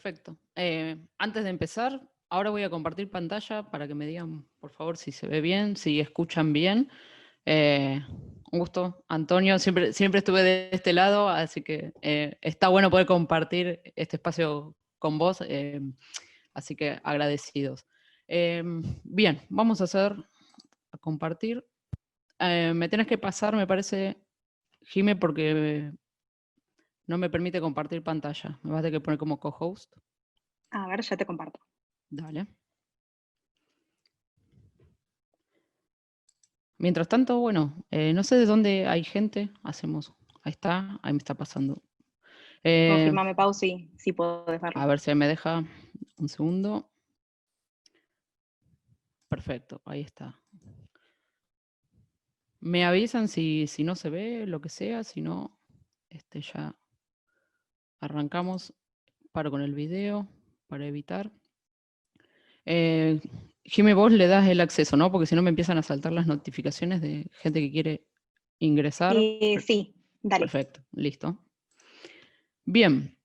Perfecto. Antes de empezar, ahora voy a compartir pantalla para que me digan, por favor, si se ve bien, si escuchan bien. Eh, un gusto, Antonio. Siempre estuve de este lado, así que está bueno poder compartir este espacio con vos, así que agradecidos. Eh, Bien, vamos a compartir. Me tenés que pasar, me parece, Jime, porque no me permite compartir pantalla. Me vas a tener que poner como co-host. A ver, ya te comparto. Dale. Mientras tanto, bueno, no sé de dónde hay gente, hacemos, ahí me está pasando. Eh, Confirmame, Pau, si podés verlo. a ver si me deja un segundo. Perfecto, ahí está. Me avisan si no se ve, lo que sea, si no, ya arrancamos, paro con el video para evitar. Jimmy, vos le das el acceso, ¿no? Porque si no me empiezan a saltar las notificaciones de gente que quiere ingresar. Sí, dale. Perfecto, listo. Bien,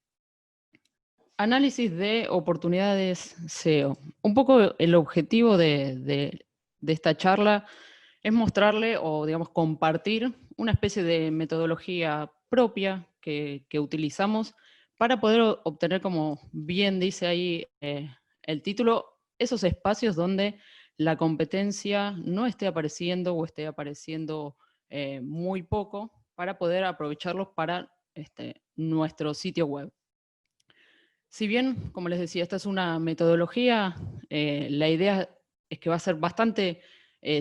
análisis de oportunidades SEO. Un poco el objetivo de esta charla es mostrarle o, digamos, compartir una especie de metodología propia que utilizamos para poder obtener, como bien dice ahí el título, esos espacios donde la competencia no esté apareciendo o esté apareciendo muy poco para poder aprovecharlos para nuestro sitio web. Si bien, como les decía, esta es una metodología, la idea es que va a ser bastante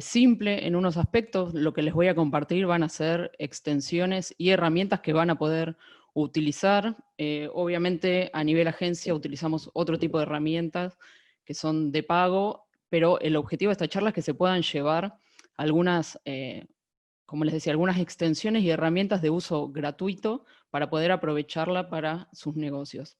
simple en unos aspectos. Lo que les voy a compartir van a ser extensiones y herramientas que van a poder utilizar. Obviamente, a nivel agencia utilizamos otro tipo de herramientas que son de pago, pero el objetivo de esta charla es que se puedan llevar algunas, como les decía, algunas extensiones y herramientas de uso gratuito para poder aprovecharla para sus negocios.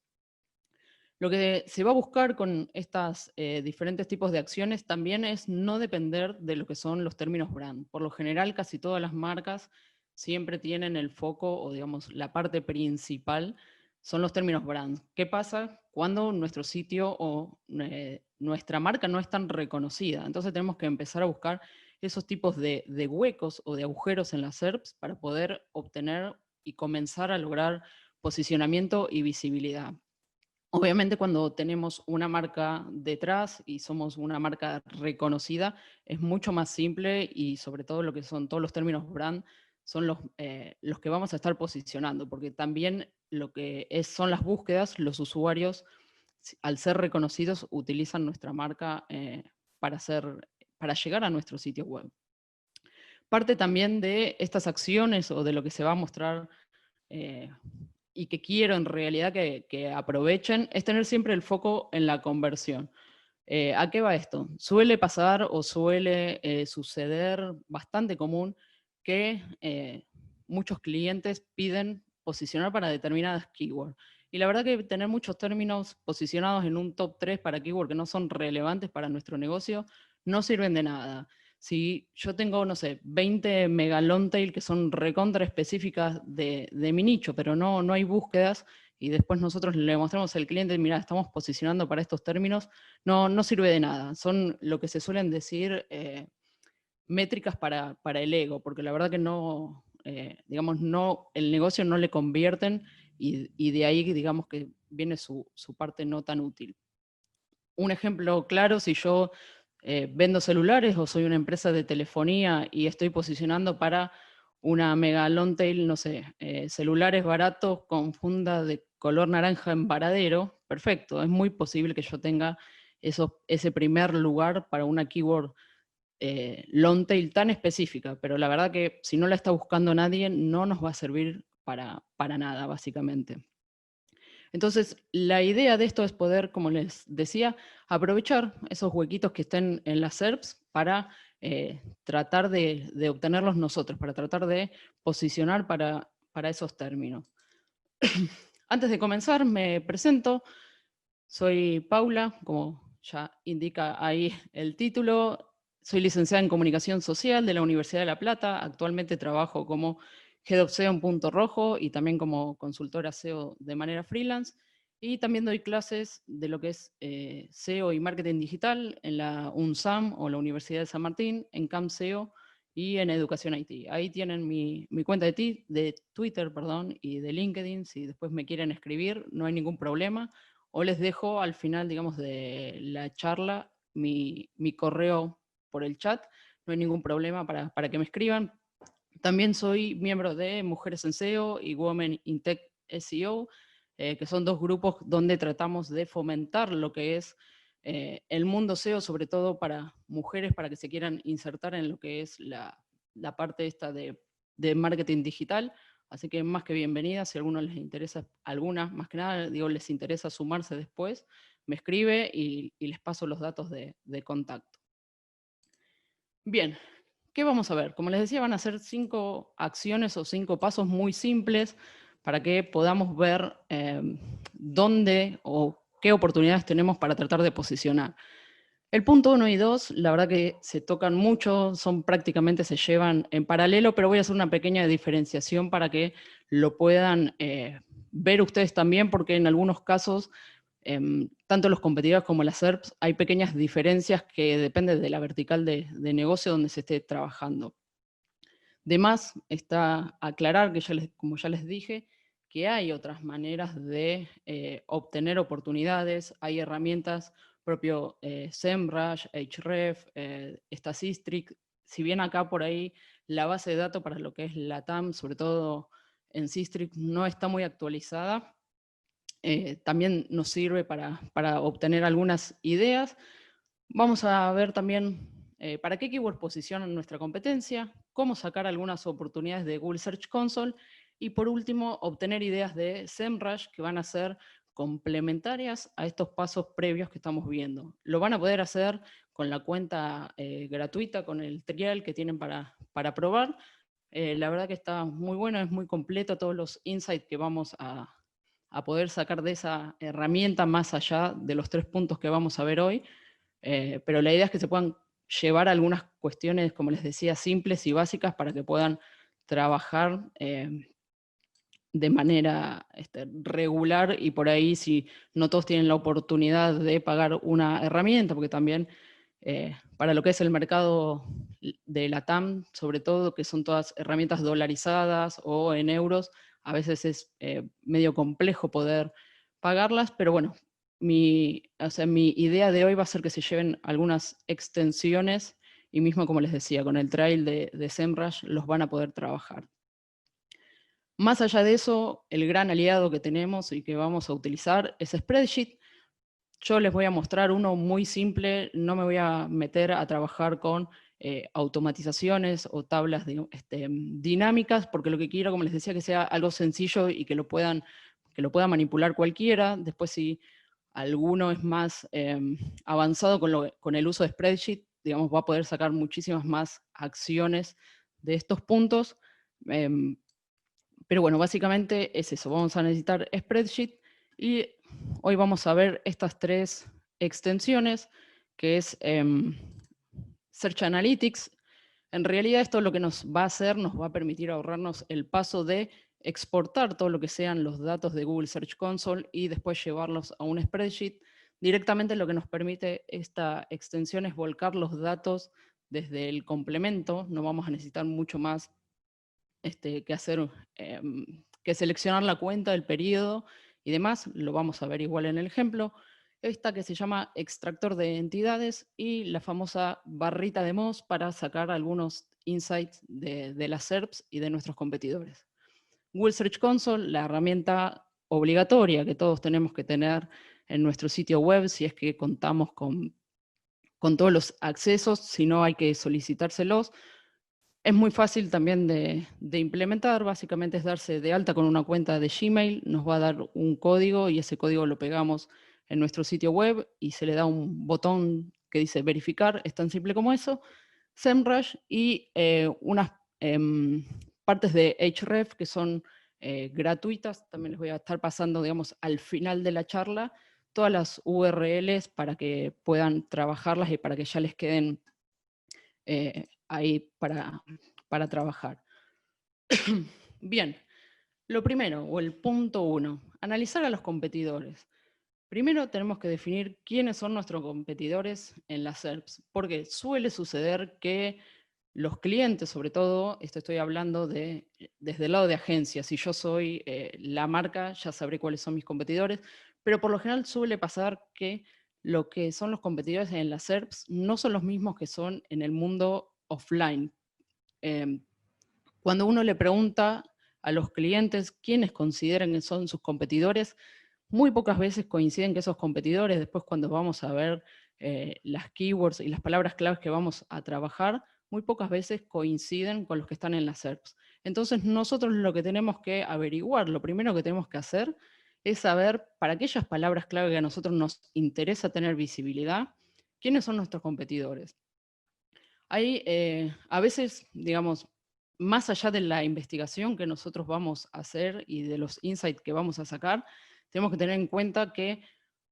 Lo que se va a buscar con estas diferentes tipos de acciones también es no depender de lo que son los términos brand. Por lo general, casi todas las marcas siempre tienen el foco o, digamos, la parte principal son los términos brand. ¿Qué pasa cuando nuestro sitio o nuestra marca no es tan reconocida? Entonces tenemos que empezar a buscar esos tipos de huecos o de agujeros en las SERPs para poder obtener y comenzar a lograr posicionamiento y visibilidad. Obviamente cuando tenemos una marca detrás y somos una marca reconocida, es mucho más simple y sobre todo lo que son todos los términos brand son los que vamos a estar posicionando, porque también lo que son las búsquedas, los usuarios, al ser reconocidos, utilizan nuestra marca para llegar a nuestro sitio web. Parte también de estas acciones o de lo que se va a mostrar eh, y que quiero en realidad que aprovechen, es tener siempre el foco en la conversión. ¿A qué va esto? Suele pasar o suele suceder bastante común que muchos clientes piden posicionar para determinadas keywords. Y la verdad que tener muchos términos posicionados en un top 3 para keywords que no son relevantes para nuestro negocio no sirven de nada. Si yo tengo, no sé, 20 mega long tail que son recontra específicas de mi nicho, pero no hay búsquedas, y después nosotros le mostramos al cliente, mira, estamos posicionando para estos términos, no sirve de nada. Son lo que se suelen decir métricas para el ego, porque la verdad que no, digamos, no, el negocio no le convierten y de ahí, digamos, que viene su parte no tan útil. Un ejemplo claro, si yo vendo celulares o soy una empresa de telefonía y estoy posicionando para una mega long tail, no sé, celulares baratos con funda de color naranja en Varadero, perfecto, es muy posible que yo tenga ese primer lugar para una keyword long tail tan específica, pero la verdad que si no la está buscando nadie, no nos va a servir para nada, básicamente. Entonces, la idea de esto es poder, como les decía, aprovechar esos huequitos que estén en las SERPs para tratar de obtenerlos nosotros, para tratar de posicionar para esos términos. Antes de comenzar, me presento. Soy Paula, como ya indica ahí el título. Soy licenciada en Comunicación Social de la Universidad de La Plata. Actualmente trabajo como Head of SEO en Punto Rojo y también como consultora SEO de manera freelance. Y también doy clases de lo que es SEO y marketing digital en la UNSAM o la Universidad de San Martín, en Camp SEO y en Educación IT. Ahí tienen mi cuenta de Twitter, perdón, y de LinkedIn. Si después me quieren escribir, no hay ningún problema. O les dejo al final, digamos, de la charla mi correo por el chat. No hay ningún problema para que me escriban. También soy miembro de Mujeres en SEO y Women in Tech SEO, que son dos grupos donde tratamos de fomentar lo que es el mundo SEO, sobre todo para mujeres, para que se quieran insertar en lo que es la parte esta de marketing digital. Así que más que bienvenidas, si a alguno les interesa, alguna, más que nada, digo, les interesa sumarse después, me escribe y les paso los datos de contacto. Bien, ¿qué vamos a ver? Como les decía, van a ser 5 acciones o 5 pasos muy simples para que podamos ver dónde o qué oportunidades tenemos para tratar de posicionar. El punto 1 y 2, la verdad que se tocan mucho, prácticamente se llevan en paralelo, pero voy a hacer una pequeña diferenciación para que lo puedan ver ustedes también, porque en algunos casos tanto los competidores como las SERPs, hay pequeñas diferencias que dependen de la vertical de negocio donde se esté trabajando. De más está aclarar que como ya les dije, que hay otras maneras de obtener oportunidades, hay herramientas propio SEMrush, Href, Statistics, si bien acá por ahí la base de datos para lo que es la TAM, sobre todo en Sistrix, no está muy actualizada, también nos sirve para obtener algunas ideas. Vamos a ver también para qué keyword posicionan nuestra competencia, cómo sacar algunas oportunidades de Google Search Console y por último, obtener ideas de SEMrush que van a ser complementarias a estos pasos previos que estamos viendo. Lo van a poder hacer con la cuenta gratuita, con el trial que tienen para probar. La verdad que está muy bueno, es muy completo todos los insights que vamos a poder sacar de esa herramienta más allá de los 3 puntos que vamos a ver hoy. Pero la idea es que se puedan llevar algunas cuestiones, como les decía, simples y básicas para que puedan trabajar de manera regular y por ahí si no todos tienen la oportunidad de pagar una herramienta, porque también para lo que es el mercado de la TAM, sobre todo, que son todas herramientas dolarizadas o en euros, a veces es medio complejo poder pagarlas, pero bueno, o sea, mi idea de hoy va a ser que se lleven algunas extensiones y mismo como les decía, con el trail de SEMrush los van a poder trabajar. Más allá de eso, el gran aliado que tenemos y que vamos a utilizar es Spreadsheet. Yo les voy a mostrar uno muy simple, no me voy a meter a trabajar con automatizaciones o tablas dinámicas, porque lo que quiero, como les decía, que sea algo sencillo y que lo pueda manipular cualquiera. Después, si alguno es más avanzado con el uso de Spreadsheet, digamos, va a poder sacar muchísimas más acciones de estos puntos. Pero bueno, básicamente es eso. Vamos a necesitar Spreadsheet y hoy vamos a ver estas 3 extensiones, que es Search Analytics. En realidad esto lo que nos va a hacer, nos va a permitir ahorrarnos el paso de exportar todo lo que sean los datos de Google Search Console y después llevarlos a un spreadsheet. Directamente lo que nos permite esta extensión es volcar los datos desde el complemento. No vamos a necesitar mucho más que hacer, que seleccionar la cuenta, el periodo y demás. Lo vamos a ver igual en el ejemplo. Esta que se llama extractor de entidades y la famosa barrita de Moz para sacar algunos insights de las SERPs y de nuestros competidores. Google Search Console, la herramienta obligatoria que todos tenemos que tener en nuestro sitio web si es que contamos con todos los accesos, si no hay que solicitárselos. Es muy fácil también de implementar, básicamente es darse de alta con una cuenta de Gmail, nos va a dar un código y ese código lo pegamos en nuestro sitio web y se le da un botón que dice verificar, es tan simple como eso, SEMrush y unas partes de Href que son gratuitas, también les voy a estar pasando, digamos, al final de la charla, todas las URLs para que puedan trabajarlas y para que ya les queden ahí para trabajar. Bien, Lo primero, o el punto 1, analizar a los competidores. Primero tenemos que definir quiénes son nuestros competidores en las SERPs, porque suele suceder que los clientes, sobre todo, esto estoy hablando desde el lado de agencia, si yo soy la marca, ya sabré cuáles son mis competidores, pero por lo general suele pasar que lo que son los competidores en las SERPs no son los mismos que son en el mundo offline. Em, Cuando uno le pregunta a los clientes quiénes consideran que son sus competidores, muy pocas veces coinciden que esos competidores, después cuando vamos a ver las keywords y las palabras claves que vamos a trabajar, muy pocas veces coinciden con los que están en las SERPs. Entonces nosotros lo que tenemos que averiguar, lo primero que tenemos que hacer es saber para aquellas palabras clave que a nosotros nos interesa tener visibilidad, quiénes son nuestros competidores. Hay a veces, digamos, más allá de la investigación que nosotros vamos a hacer y de los insights que vamos a sacar, tenemos que tener en cuenta que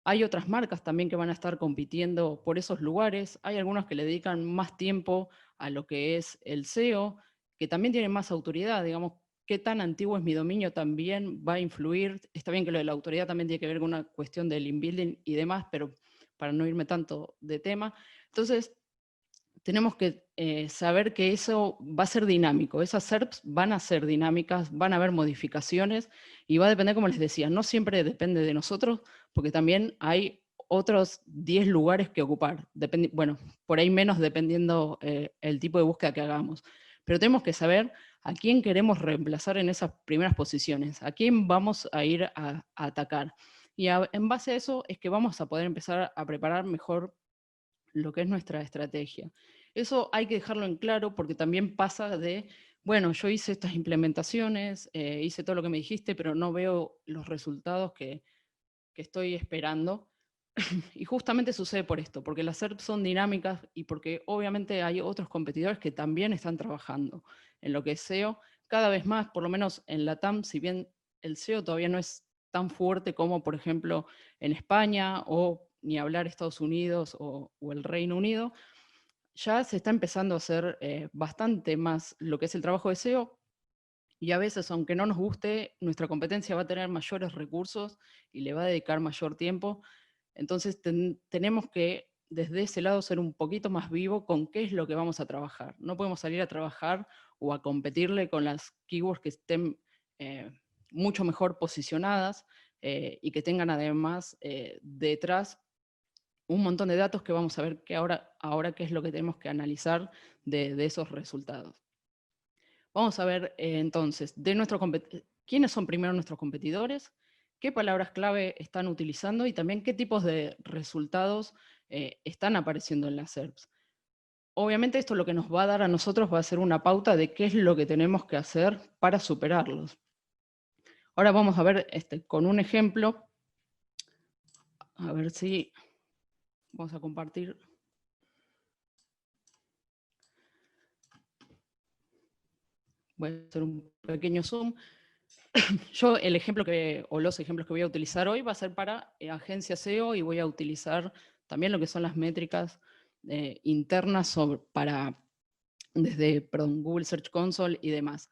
hay otras marcas también que van a estar compitiendo por esos lugares. Hay algunas que le dedican más tiempo a lo que es el SEO, que también tienen más autoridad, digamos, qué tan antiguo es mi dominio también va a influir. Está bien que lo de la autoridad también tiene que ver con una cuestión del inbuilding y demás, pero para no irme tanto de tema. Entonces, tenemos que saber que eso va a ser dinámico, esas SERPs van a ser dinámicas, van a haber modificaciones y va a depender, como les decía, no siempre depende de nosotros, porque también hay otros 10 lugares que ocupar, bueno, por ahí menos dependiendo el tipo de búsqueda que hagamos, pero tenemos que saber a quién queremos reemplazar en esas primeras posiciones, a quién vamos a ir a atacar. Y en base a eso es que vamos a poder empezar a preparar mejor lo que es nuestra estrategia. Eso hay que dejarlo en claro porque también pasa de, bueno, yo hice estas implementaciones, hice todo lo que me dijiste, pero no veo los resultados que estoy esperando. Y justamente sucede por esto, porque las SERPs son dinámicas y porque obviamente hay otros competidores que también están trabajando en lo que es SEO. Cada vez más, por lo menos en la TAM, si bien el SEO todavía no es tan fuerte como, por ejemplo, en España o ni hablar Estados Unidos o el Reino Unido, ya se está empezando a hacer bastante más lo que es el trabajo de SEO y a veces, aunque no nos guste, nuestra competencia va a tener mayores recursos y le va a dedicar mayor tiempo. Entonces tenemos que desde ese lado ser un poquito más vivo con qué es lo que vamos a trabajar. No podemos salir a trabajar o a competirle con las keywords que estén eh, mucho mejor posicionadas y que tengan además detrás un montón de datos que vamos a ver que ahora qué es lo que tenemos que analizar de esos resultados. Vamos a ver entonces quiénes son primero nuestros competidores, qué palabras clave están utilizando y también qué tipos de resultados están apareciendo en las SERPs. Obviamente esto lo que nos va a dar a nosotros va a ser una pauta de qué es lo que tenemos que hacer para superarlos. Ahora vamos a ver con un ejemplo, a ver si vamos a compartir. Voy a hacer un pequeño zoom. Yo el ejemplo o los ejemplos que voy a utilizar hoy va a ser para agencia SEO y voy a utilizar también lo que son las métricas internas desde Google Search Console y demás.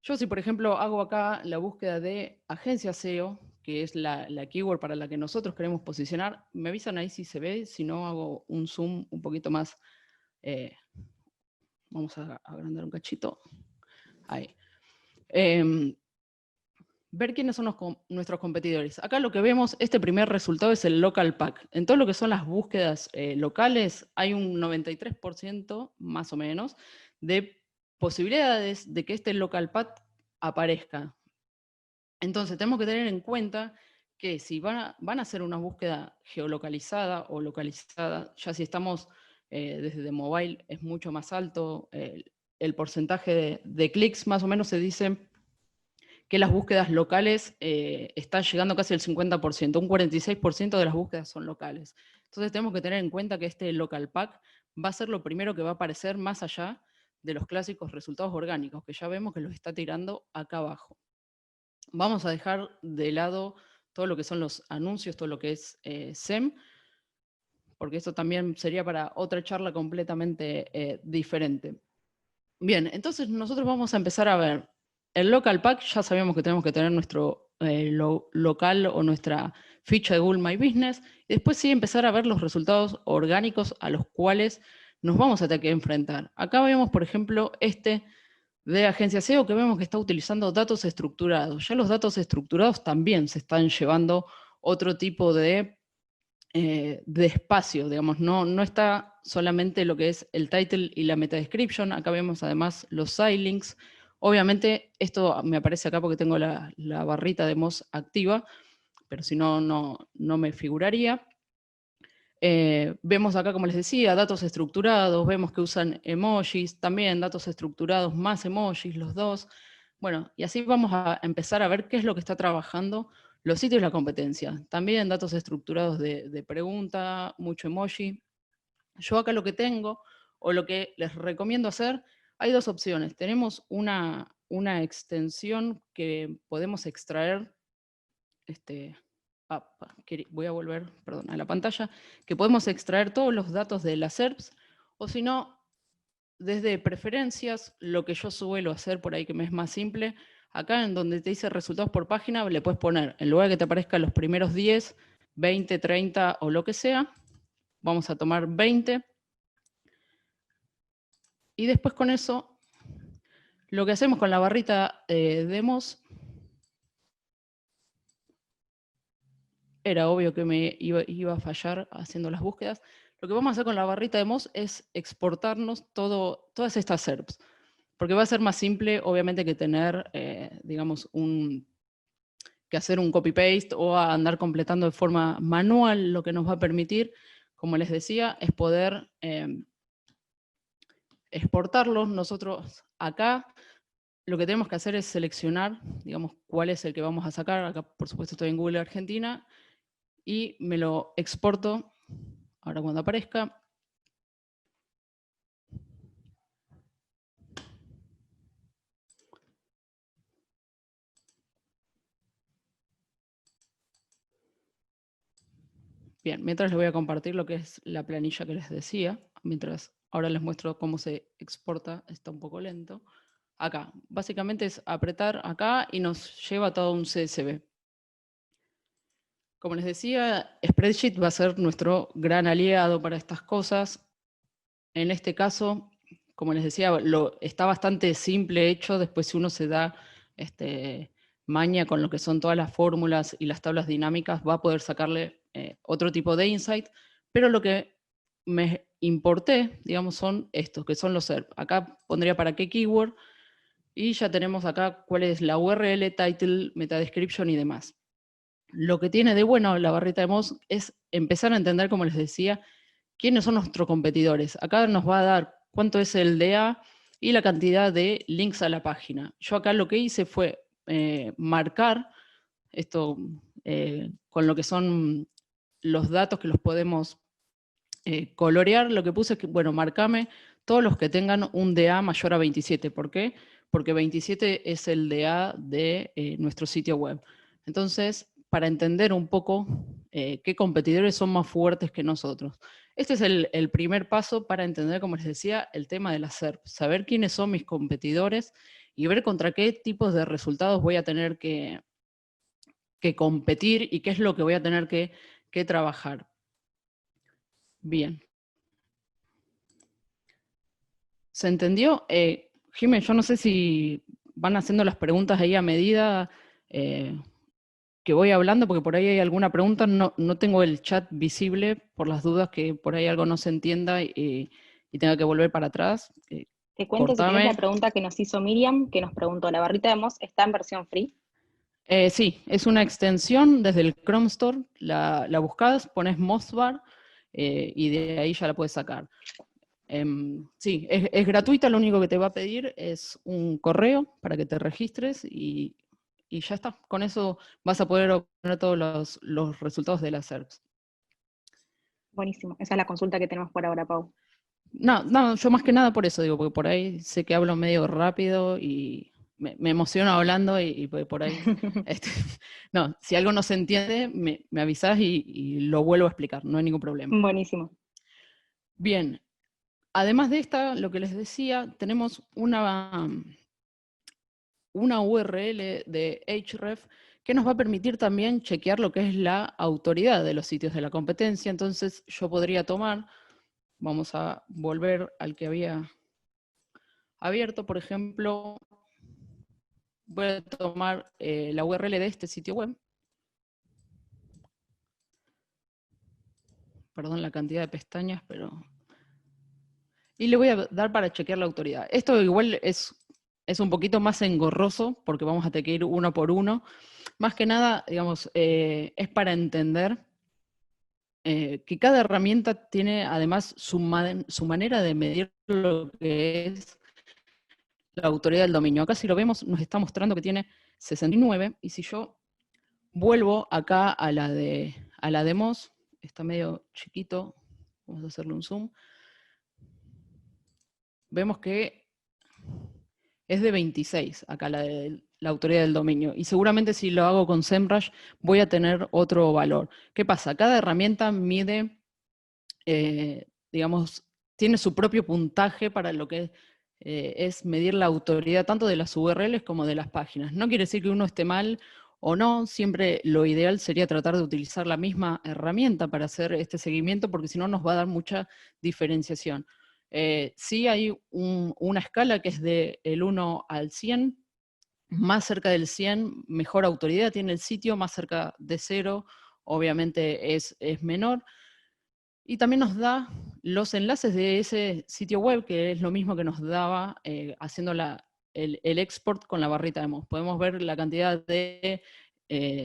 Yo si por ejemplo hago acá la búsqueda de agencia SEO, que es la keyword para la que nosotros queremos posicionar, me avisan ahí si se ve, si no hago un zoom un poquito más, vamos a agrandar un cachito, ahí. Ver quiénes son nuestros competidores. Acá lo que vemos, este primer resultado es el local pack. En todo lo que son las búsquedas locales, hay un 93% más o menos de posibilidades de que este local pack aparezca. Entonces tenemos que tener en cuenta que si van a hacer una búsqueda geolocalizada o localizada, ya si estamos desde mobile es mucho más alto, el porcentaje de clics más o menos se dice que las búsquedas locales están llegando casi al 50%, un 46% de las búsquedas son locales. Entonces tenemos que tener en cuenta que este local pack va a ser lo primero que va a aparecer más allá de los clásicos resultados orgánicos, que ya vemos que los está tirando acá abajo. Vamos a dejar de lado todo lo que son los anuncios, todo lo que es SEM, porque esto también sería para otra charla completamente diferente. Bien, entonces nosotros vamos a empezar a ver el local pack ya sabemos que tenemos que tener nuestro local o nuestra ficha de Google My Business. Y después sí empezar a ver los resultados orgánicos a los cuales nos vamos a tener que enfrentar. Acá vemos, por ejemplo, de Agencia SEO, que vemos que está utilizando datos estructurados. Ya los datos estructurados también se están llevando otro tipo de espacio, digamos, no está solamente lo que es el title y la meta description. Acá vemos además los sidelinks. Obviamente esto me aparece acá porque tengo la barrita de Moz activa, pero si no, no me figuraría. Vemos acá, como les decía, datos estructurados, vemos que usan emojis, también datos estructurados más emojis, los dos. Bueno, y así vamos a empezar a ver qué es lo que está trabajando los sitios y la competencia. También datos estructurados de pregunta, mucho emoji. Yo acá lo que tengo, o lo que les recomiendo hacer, hay dos opciones. Tenemos una extensión que podemos extraer, voy a volver, perdón, a la pantalla, que podemos extraer todos los datos de las SERPs, o si no, desde preferencias, lo que yo suelo hacer por ahí que me es más simple, acá en donde te dice resultados por página, le puedes poner, en lugar de que te aparezcan los primeros 10, 20, 30 o lo que sea, vamos a tomar 20, y después con eso, lo que hacemos con la barrita de Moz, era obvio que me iba a fallar haciendo las búsquedas. Lo que vamos a hacer con la barrita de Moz es exportarnos todas estas SERPs, porque va a ser más simple, obviamente, que tener, digamos, que hacer un copy-paste o a andar completando de forma manual. Lo que nos va a permitir, como les decía, es poder exportarlos. Nosotros acá lo que tenemos que hacer es seleccionar, digamos, cuál es el que vamos a sacar. Acá, por supuesto, estoy en Google Argentina, y me lo exporto, ahora cuando aparezca. Bien, mientras les voy a compartir lo que es la planilla que les decía, mientras ahora les muestro cómo se exporta, está un poco lento. Acá, básicamente es apretar acá y nos lleva a todo un CSV. Como les decía, Spreadsheet va a ser nuestro gran aliado para estas cosas. En este caso, como les decía, está bastante simple hecho. Después, si uno se da maña con lo que son todas las fórmulas y las tablas dinámicas, va a poder sacarle otro tipo de insight. Pero lo que me importé, digamos, son estos, que son los SERP. Acá pondría para qué keyword, y ya tenemos acá cuál es la URL, title, meta description y demás. Lo que tiene de bueno la barrita de Moz es empezar a entender, como les decía, quiénes son nuestros competidores. Acá nos va a dar cuánto es el DA y la cantidad de links a la página. Yo acá lo que hice fue marcar esto con lo que son los datos que los podemos colorear. Lo que puse es que, bueno, marcame todos los que tengan un DA mayor a 27. ¿Por qué? Porque 27 es el DA de nuestro sitio web. Entonces, para entender un poco qué competidores son más fuertes que nosotros. Este es el primer paso para entender, como les decía, el tema de la SERP. Saber quiénes son mis competidores y ver contra qué tipos de resultados voy a tener que competir y qué es lo que voy a tener que trabajar. Bien. ¿Se entendió? Jiménez, yo no sé si van haciendo las preguntas ahí a medida que voy hablando, porque por ahí hay alguna pregunta. No tengo el chat visible por las dudas que por ahí algo no se entienda y tenga que volver para atrás. Te cuento si querés Cortame. la pregunta que nos hizo Miriam, que nos preguntó, ¿la barrita de Moz está en versión free? Sí, es una extensión desde el Chrome Store. La buscas, pones Mozbar y de ahí ya la puedes sacar. Sí, es gratuita, lo único que te va a pedir es un correo para que te registres y ya está. Con eso vas a poder obtener todos los resultados de las SERPs. Buenísimo, esa es la consulta que tenemos por ahora, Pau. No, yo más que nada por eso digo, porque por ahí sé que hablo medio rápido y me emociono hablando y por ahí, no, si algo no se entiende, me avisás y lo vuelvo a explicar, no hay ningún problema. Buenísimo. Bien, además de esta, lo que les decía, tenemos una URL de href que nos va a permitir también chequear lo que es la autoridad de los sitios de la competencia. Entonces yo podría tomar, vamos a volver al que había abierto, por ejemplo, voy a tomar la URL de este sitio web. Perdón la cantidad de pestañas, pero... Y le voy a dar para chequear la autoridad. Esto igual es un poquito más engorroso, porque vamos a tener que ir uno por uno. Más que nada, digamos, es para entender que cada herramienta tiene además su manera de medir lo que es la autoridad del dominio. Acá si lo vemos nos está mostrando que tiene 69, y si yo vuelvo acá a la de Moz, está medio chiquito, vamos a hacerle un zoom, vemos que es de 26 acá la autoridad del dominio, y seguramente si lo hago con SEMrush voy a tener otro valor. ¿Qué pasa? Cada herramienta mide, digamos, tiene su propio puntaje para lo que es medir la autoridad tanto de las URLs como de las páginas. No quiere decir que uno esté mal o no, siempre lo ideal sería tratar de utilizar la misma herramienta para hacer este seguimiento, porque si no nos va a dar mucha diferenciación. Sí hay una escala que es del 1 al 100, más cerca del 100, mejor autoridad tiene el sitio, más cerca de 0, obviamente es menor. Y también nos da los enlaces de ese sitio web, que es lo mismo que nos daba haciendo el export con la barrita de Moz. Podemos ver la cantidad de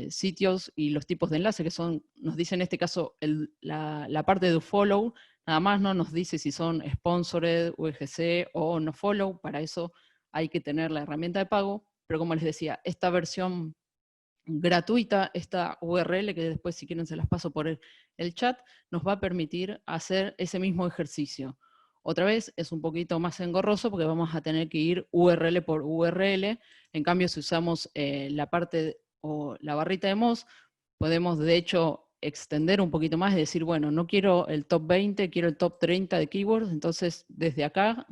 sitios y los tipos de enlaces que son, nos dice en este caso la parte de follow, nada más no nos dice si son sponsored, UGC o no follow. Para eso hay que tener la herramienta de pago, pero como les decía, esta versión gratuita, esta URL, que después si quieren se las paso por el chat, nos va a permitir hacer ese mismo ejercicio. Otra vez es un poquito más engorroso porque vamos a tener que ir URL por URL. En cambio, si usamos la parte o la barrita de Moz, podemos de hecho extender un poquito más y decir, bueno, no quiero el top 20, quiero el top 30 de keywords, entonces desde acá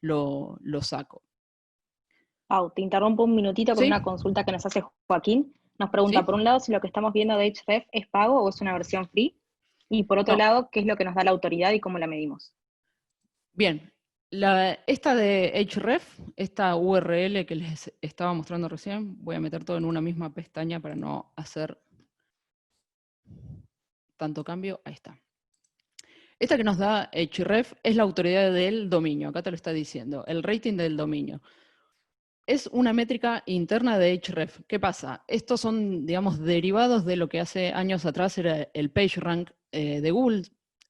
lo saco. Pau, te interrumpo un minutito con ¿Sí? una consulta que nos hace Joaquín. Nos pregunta, por ¿Sí? un lado, si lo que estamos viendo de Href es pago o es una versión free. Y por otro No. lado, ¿qué es lo que nos da la autoridad y cómo la medimos? Bien, esta de href, esta URL que les estaba mostrando recién, voy a meter todo en una misma pestaña para no hacer tanto cambio. Ahí está. Esta que nos da href es la autoridad del dominio, acá te lo está diciendo, el rating del dominio. Es una métrica interna de href. ¿Qué pasa? Estos son, digamos, derivados de lo que hace años atrás era el PageRank de Google.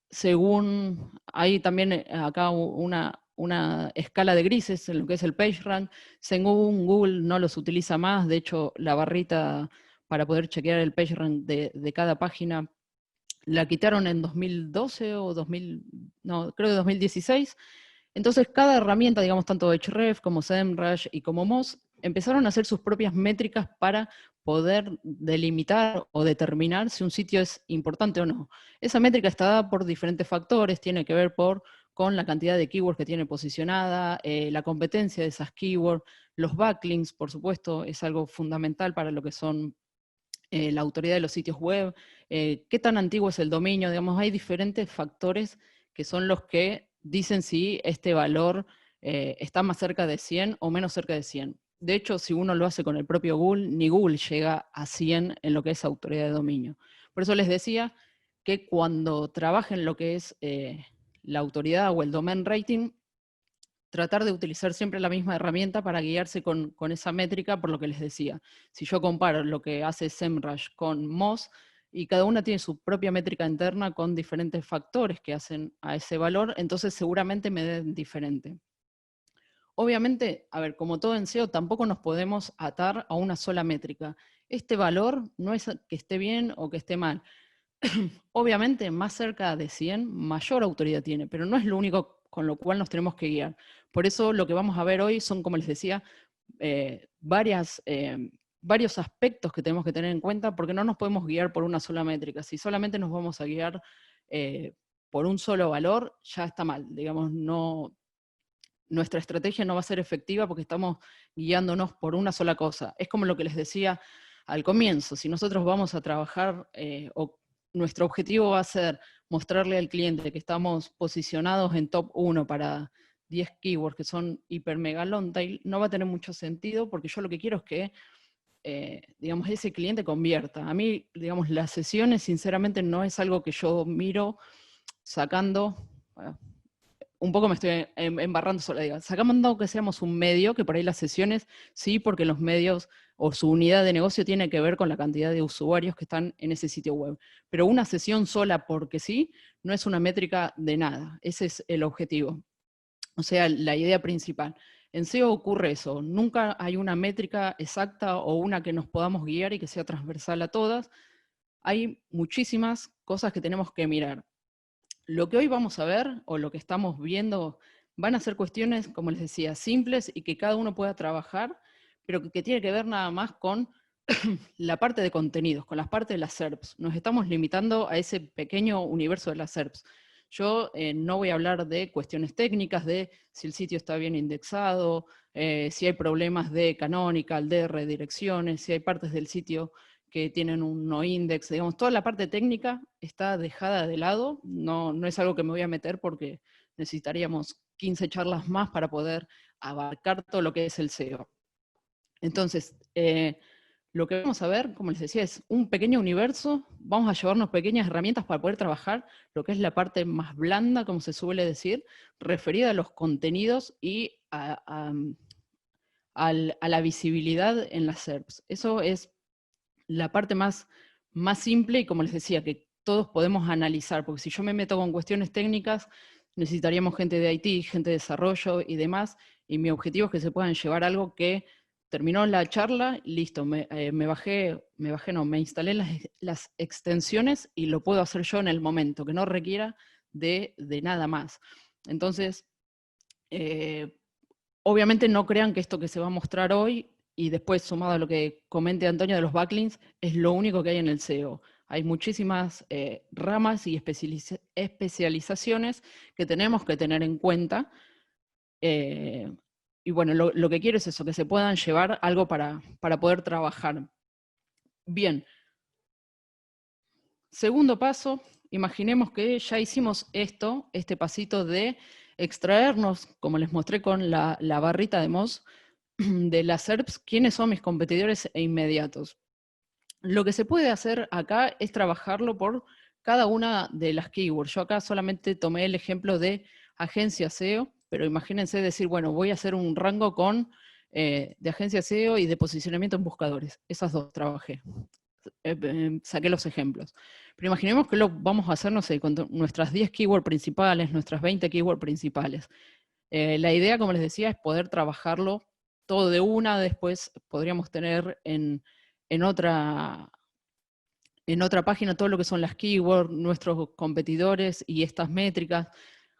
Según, hay también acá una escala de grises en lo que es el PageRank. Según Google no los utiliza más, de hecho la barrita para poder chequear el PageRank de cada página la quitaron en 2012 o 2000, no, creo que 2016. Entonces, cada herramienta, digamos, tanto Href como SEMrush y como Moz, empezaron a hacer sus propias métricas para poder delimitar o determinar si un sitio es importante o no. Esa métrica está dada por diferentes factores, tiene que ver con la cantidad de keywords que tiene posicionada, la competencia de esas keywords, los backlinks, por supuesto, es algo fundamental para lo que son la autoridad de los sitios web, qué tan antiguo es el dominio, digamos, hay diferentes factores que son los que dicen si este valor está más cerca de 100 o menos cerca de 100. De hecho, si uno lo hace con el propio Google, ni Google llega a 100 en lo que es autoridad de dominio. Por eso les decía que cuando trabajen lo que es la autoridad o el domain rating, tratar de utilizar siempre la misma herramienta para guiarse con esa métrica, por lo que les decía. Si yo comparo lo que hace SEMrush con Moz, y cada una tiene su propia métrica interna con diferentes factores que hacen a ese valor, entonces seguramente me den diferente. Obviamente, a ver, como todo en SEO, tampoco nos podemos atar a una sola métrica. Este valor no es que esté bien o que esté mal. Obviamente, más cerca de 100, mayor autoridad tiene, pero no es lo único con lo cual nos tenemos que guiar. Por eso lo que vamos a ver hoy son, como les decía, varios aspectos que tenemos que tener en cuenta, porque no nos podemos guiar por una sola métrica. Si solamente nos vamos a guiar por un solo valor, ya está mal. Digamos, no nuestra estrategia no va a ser efectiva porque estamos guiándonos por una sola cosa. Es como lo que les decía al comienzo, si nosotros vamos a trabajar o nuestro objetivo va a ser mostrarle al cliente que estamos posicionados en top 1 para 10 keywords que son hiper mega long tail, no va a tener mucho sentido porque yo lo que quiero es que digamos, ese cliente convierta. A mí, digamos, las sesiones, sinceramente, no es algo que yo miro sacando, un poco me estoy embarrando sola, digo, sacando que seamos un medio, que por ahí las sesiones, sí, porque los medios o su unidad de negocio tiene que ver con la cantidad de usuarios que están en ese sitio web. Pero una sesión sola porque sí, no es una métrica de nada. Ese es el objetivo. O sea, la idea principal. En SEO ocurre eso, nunca hay una métrica exacta o una que nos podamos guiar y que sea transversal a todas. Hay muchísimas cosas que tenemos que mirar. Lo que hoy vamos a ver, o lo que estamos viendo, van a ser cuestiones, como les decía, simples y que cada uno pueda trabajar, pero que tiene que ver nada más con la parte de contenidos, con las partes de las SERPs. Nos estamos limitando a ese pequeño universo de las SERPs. Yo no voy a hablar de cuestiones técnicas, de si el sitio está bien indexado, si hay problemas de canonical, de redirecciones, si hay partes del sitio que tienen un no index, digamos, toda la parte técnica está dejada de lado, no es algo que me voy a meter porque necesitaríamos 15 charlas más para poder abarcar todo lo que es el SEO. Entonces, lo que vamos a ver, como les decía, es un pequeño universo, vamos a llevarnos pequeñas herramientas para poder trabajar lo que es la parte más blanda, como se suele decir, referida a los contenidos y a la visibilidad en las SERPs. Eso es la parte más simple y como les decía, que todos podemos analizar, porque si yo me meto con cuestiones técnicas, necesitaríamos gente de IT, gente de desarrollo y demás, y mi objetivo es que se puedan llevar algo que terminó la charla, listo, me instalé las extensiones y lo puedo hacer yo en el momento, que no requiera de nada más. Entonces, obviamente no crean que esto que se va a mostrar hoy y después sumado a lo que comente Antonio de los backlinks, es lo único que hay en el SEO. Hay muchísimas ramas y especializaciones que tenemos que tener en cuenta. Y bueno, lo que quiero es eso, que se puedan llevar algo para poder trabajar. Bien. Segundo paso, imaginemos que ya hicimos este pasito de extraernos, como les mostré con la barrita de Moz, de las SERPs, quiénes son mis competidores e inmediatos. Lo que se puede hacer acá es trabajarlo por cada una de las keywords. Yo acá solamente tomé el ejemplo de agencia SEO, pero imagínense decir, bueno, voy a hacer un rango de agencia SEO y de posicionamiento en buscadores. Esas dos trabajé. Saqué los ejemplos. Pero imaginemos que lo vamos a hacer, no sé, con nuestras 10 keywords principales, nuestras 20 keywords principales. La idea, como les decía, es poder trabajarlo todo de una, después podríamos tener en otra página todo lo que son las keywords, nuestros competidores y estas métricas.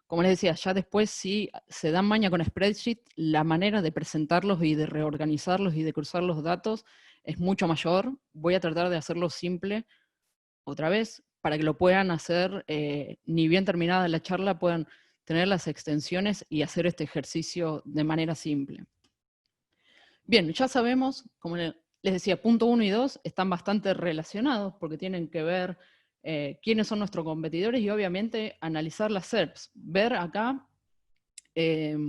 Como les decía, ya después si se dan maña con spreadsheet, la manera de presentarlos y de reorganizarlos y de cruzar los datos es mucho mayor. Voy a tratar de hacerlo simple otra vez para que lo puedan hacer, ni bien terminada la charla, puedan tener las extensiones y hacer este ejercicio de manera simple. Bien, ya sabemos, como les decía, punto 1 y 2 están bastante relacionados porque tienen que ver quiénes son nuestros competidores y obviamente analizar las SERPs, ver acá qué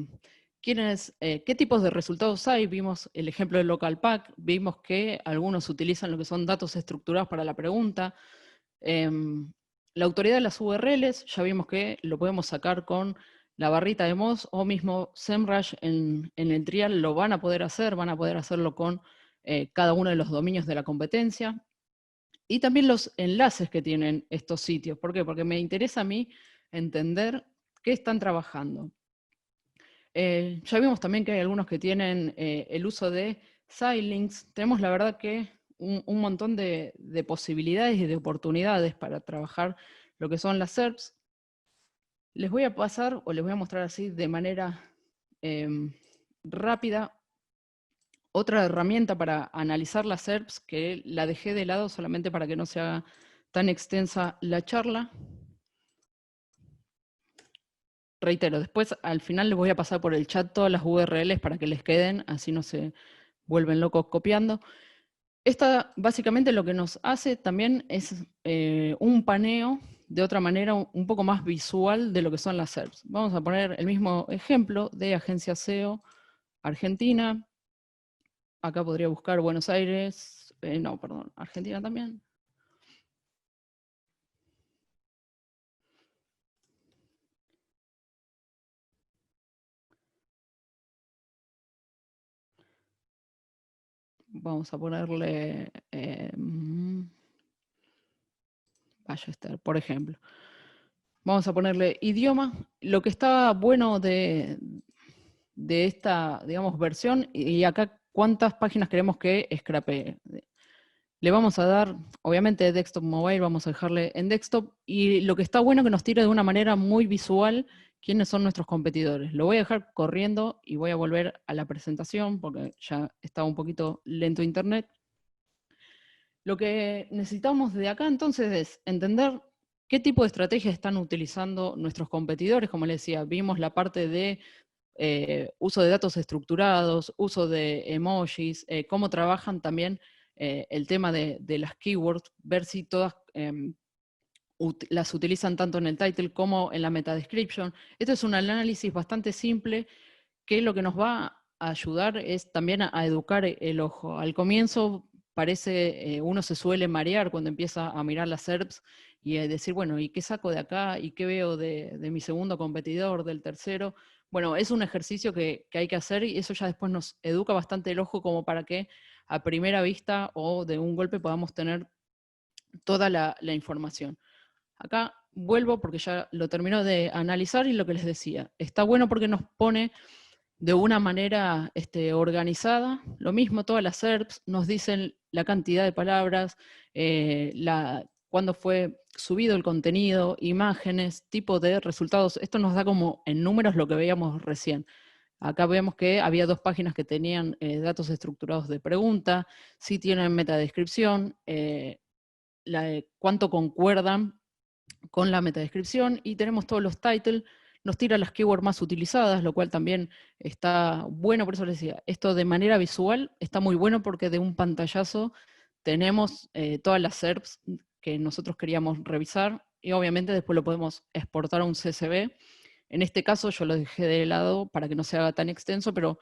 tipos de resultados hay. Vimos el ejemplo del LocalPack, vimos que algunos utilizan lo que son datos estructurados para la pregunta. La autoridad de las URLs, ya vimos que lo podemos sacar con la barrita de Moz o mismo SEMrush en el trial lo van a poder hacer, van a poder hacerlo con cada uno de los dominios de la competencia. Y también los enlaces que tienen estos sitios. ¿Por qué? Porque me interesa a mí entender qué están trabajando. Ya vimos también que hay algunos que tienen el uso de sidelinks. Tenemos la verdad que un montón de posibilidades y de oportunidades para trabajar lo que son las SERPs. Les voy a pasar o les voy a mostrar así de manera rápida otra herramienta para analizar las SERPs que la dejé de lado solamente para que no se haga tan extensa la charla. reitero, después al final les voy a pasar por el chat todas las URLs para que les queden, así no se vuelven locos copiando. Esta básicamente lo que nos hace también es un paneo de otra manera un poco más visual de lo que son las SERPs. Vamos a poner el mismo ejemplo de Agencia SEO Argentina. Acá podría buscar Buenos Aires, no, perdón, Argentina también. Vamos a ponerle Ballester, por ejemplo. Vamos a ponerle idioma. Lo que está bueno de esta, digamos, versión, y acá cuántas páginas queremos que scrapee. Le vamos a dar, obviamente, desktop mobile, vamos a dejarle en desktop, y lo que está bueno es que nos tire de una manera muy visual quiénes son nuestros competidores. Lo voy a dejar corriendo y voy a volver a la presentación, porque ya estaba un poquito lento internet. Lo que necesitamos de acá entonces es entender qué tipo de estrategias están utilizando nuestros competidores. Como les decía, vimos la parte de uso de datos estructurados, uso de emojis, cómo trabajan también el tema de las keywords, ver si todas las utilizan tanto en el title como en la meta description. Esto es un análisis bastante simple que lo que nos va a ayudar es también a educar el ojo. Al comienzo parece, uno se suele marear cuando empieza a mirar las SERPs y decir, bueno, ¿y qué saco de acá? ¿Y qué veo de mi segundo competidor, del tercero? Bueno, es un ejercicio que hay que hacer y eso ya después nos educa bastante el ojo como para que a primera vista o de un golpe podamos tener toda la información. Acá vuelvo porque ya lo termino de analizar y lo que les decía, está bueno porque nos pone de una manera organizada, lo mismo todas las SERPs, nos dicen la cantidad de palabras, cuándo fue subido el contenido, imágenes, tipo de resultados. Esto nos da como en números lo que veíamos recién. Acá vemos que había dos páginas que tenían datos estructurados de pregunta, sí tienen metadescripción, cuánto concuerdan con la metadescripción, y tenemos todos los titles, nos tira las keywords más utilizadas, lo cual también está bueno, por eso les decía, esto de manera visual está muy bueno porque de un pantallazo tenemos todas las SERPs que nosotros queríamos revisar, y obviamente después lo podemos exportar a un CSV. En este caso yo lo dejé de lado para que no se haga tan extenso, pero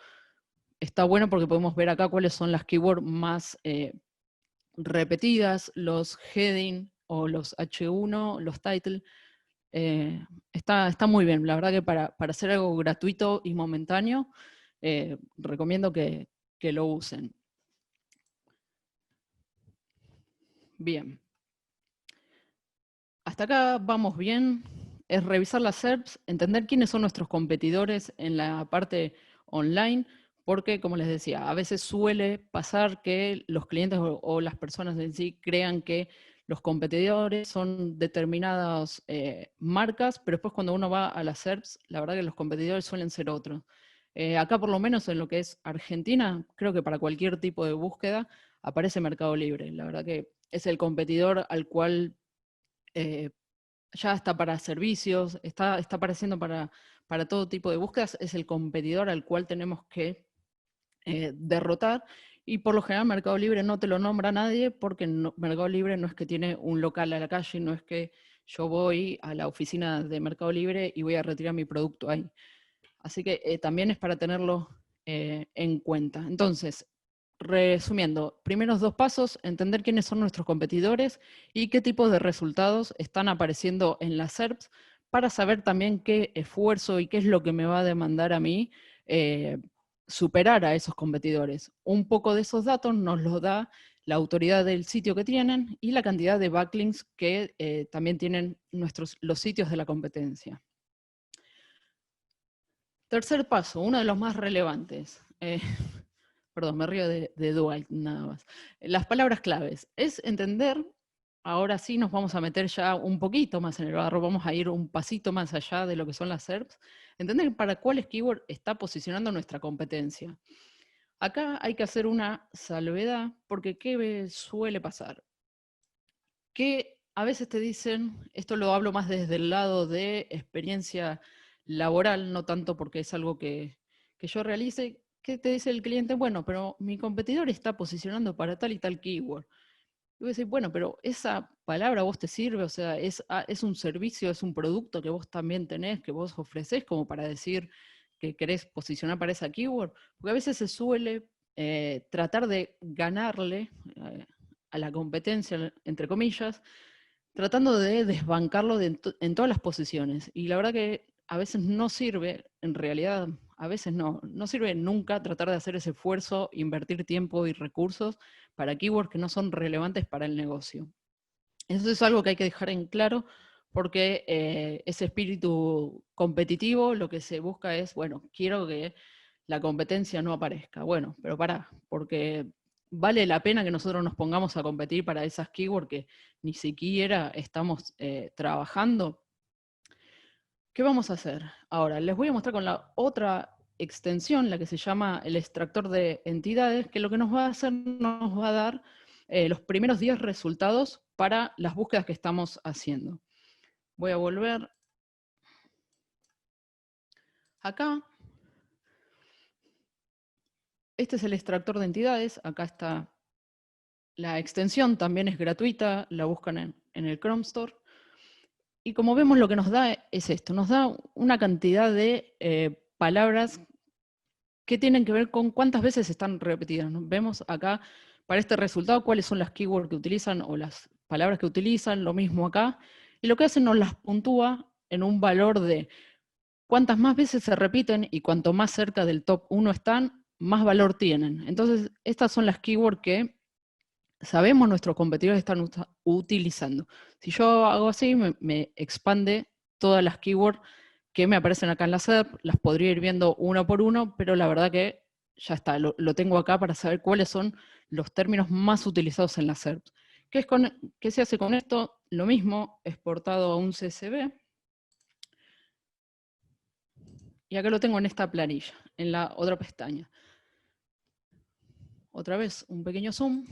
está bueno porque podemos ver acá cuáles son las keywords más repetidas, los heading o los H1, los title. Está muy bien, la verdad que para hacer algo gratuito y momentáneo, recomiendo que lo usen. Bien. Hasta acá vamos bien. Es revisar las SERPs, entender quiénes son nuestros competidores en la parte online, porque, como les decía, a veces suele pasar que los clientes o las personas en sí crean que los competidores son determinadas marcas, pero después cuando uno va a las SERPs, la verdad que los competidores suelen ser otros. Acá por lo menos en lo que es Argentina, creo que para cualquier tipo de búsqueda aparece Mercado Libre. La verdad que es el competidor al cual eh, ya está para servicios, está apareciendo para todo tipo de búsquedas, es el competidor al cual tenemos que derrotar, y por lo general Mercado Libre no te lo nombra nadie porque Mercado Libre no es que tiene un local a la calle, no es que yo voy a la oficina de Mercado Libre y voy a retirar mi producto ahí. Así que también es para tenerlo en cuenta. Entonces, resumiendo, primeros dos pasos, entender quiénes son nuestros competidores y qué tipo de resultados están apareciendo en las SERPs para saber también qué esfuerzo y qué es lo que me va a demandar a mí superar a esos competidores. Un poco de esos datos nos los da la autoridad del sitio que tienen y la cantidad de backlinks que también tienen los sitios de la competencia. Tercer paso, uno de los más relevantes. Perdón, me río de Dwight nada más. Las palabras claves. Es entender, ahora sí nos vamos a meter ya un poquito más en el barro, vamos a ir un pasito más allá de lo que son las SERPs, entender para cuáles keywords está posicionando nuestra competencia. Acá hay que hacer una salvedad, porque ¿qué suele pasar? Que a veces te dicen, esto lo hablo más desde el lado de experiencia laboral, no tanto porque es algo que yo realice, que te dice el cliente, bueno, pero mi competidor está posicionando para tal y tal keyword. Y vos decís, bueno, pero esa palabra a vos te sirve, o sea, es un servicio, es un producto que vos también tenés, que vos ofrecés como para decir que querés posicionar para esa keyword, porque a veces se suele tratar de ganarle a la competencia, entre comillas, tratando de desbancarlo en todas las posiciones. Y la verdad que a veces no sirve, en realidad, a veces no sirve nunca tratar de hacer ese esfuerzo, invertir tiempo y recursos para keywords que no son relevantes para el negocio. Eso es algo que hay que dejar en claro porque ese espíritu competitivo lo que se busca es, bueno, quiero que la competencia no aparezca. Bueno, pero pará, porque vale la pena que nosotros nos pongamos a competir para esas keywords que ni siquiera estamos trabajando. ¿Qué vamos a hacer? Ahora, les voy a mostrar con la otra extensión, la que se llama el extractor de entidades, que lo que nos va a hacer, nos va a dar los primeros 10 resultados para las búsquedas que estamos haciendo. Voy a volver acá. Este es el extractor de entidades. Acá está la extensión, también es gratuita, la buscan en el Chrome Store. Y como vemos, lo que nos da es esto, nos da una cantidad de palabras que tienen que ver con cuántas veces están repetidas, ¿no? Vemos acá, para este resultado, cuáles son las keywords que utilizan o las palabras que utilizan, lo mismo acá. Y lo que hace nos las puntúa en un valor de cuantas más veces se repiten y cuanto más cerca del top 1 están, más valor tienen. Entonces, estas son las keywords que sabemos nuestros competidores están utilizando. Si yo hago así, me expande todas las keywords que me aparecen acá en la SERP, las podría ir viendo uno por uno, pero la verdad que ya está, lo tengo acá para saber cuáles son los términos más utilizados en la SERP. ¿Qué se hace con esto? Lo mismo, exportado a un CSV. Y acá lo tengo en esta planilla, en la otra pestaña. Otra vez, un pequeño zoom.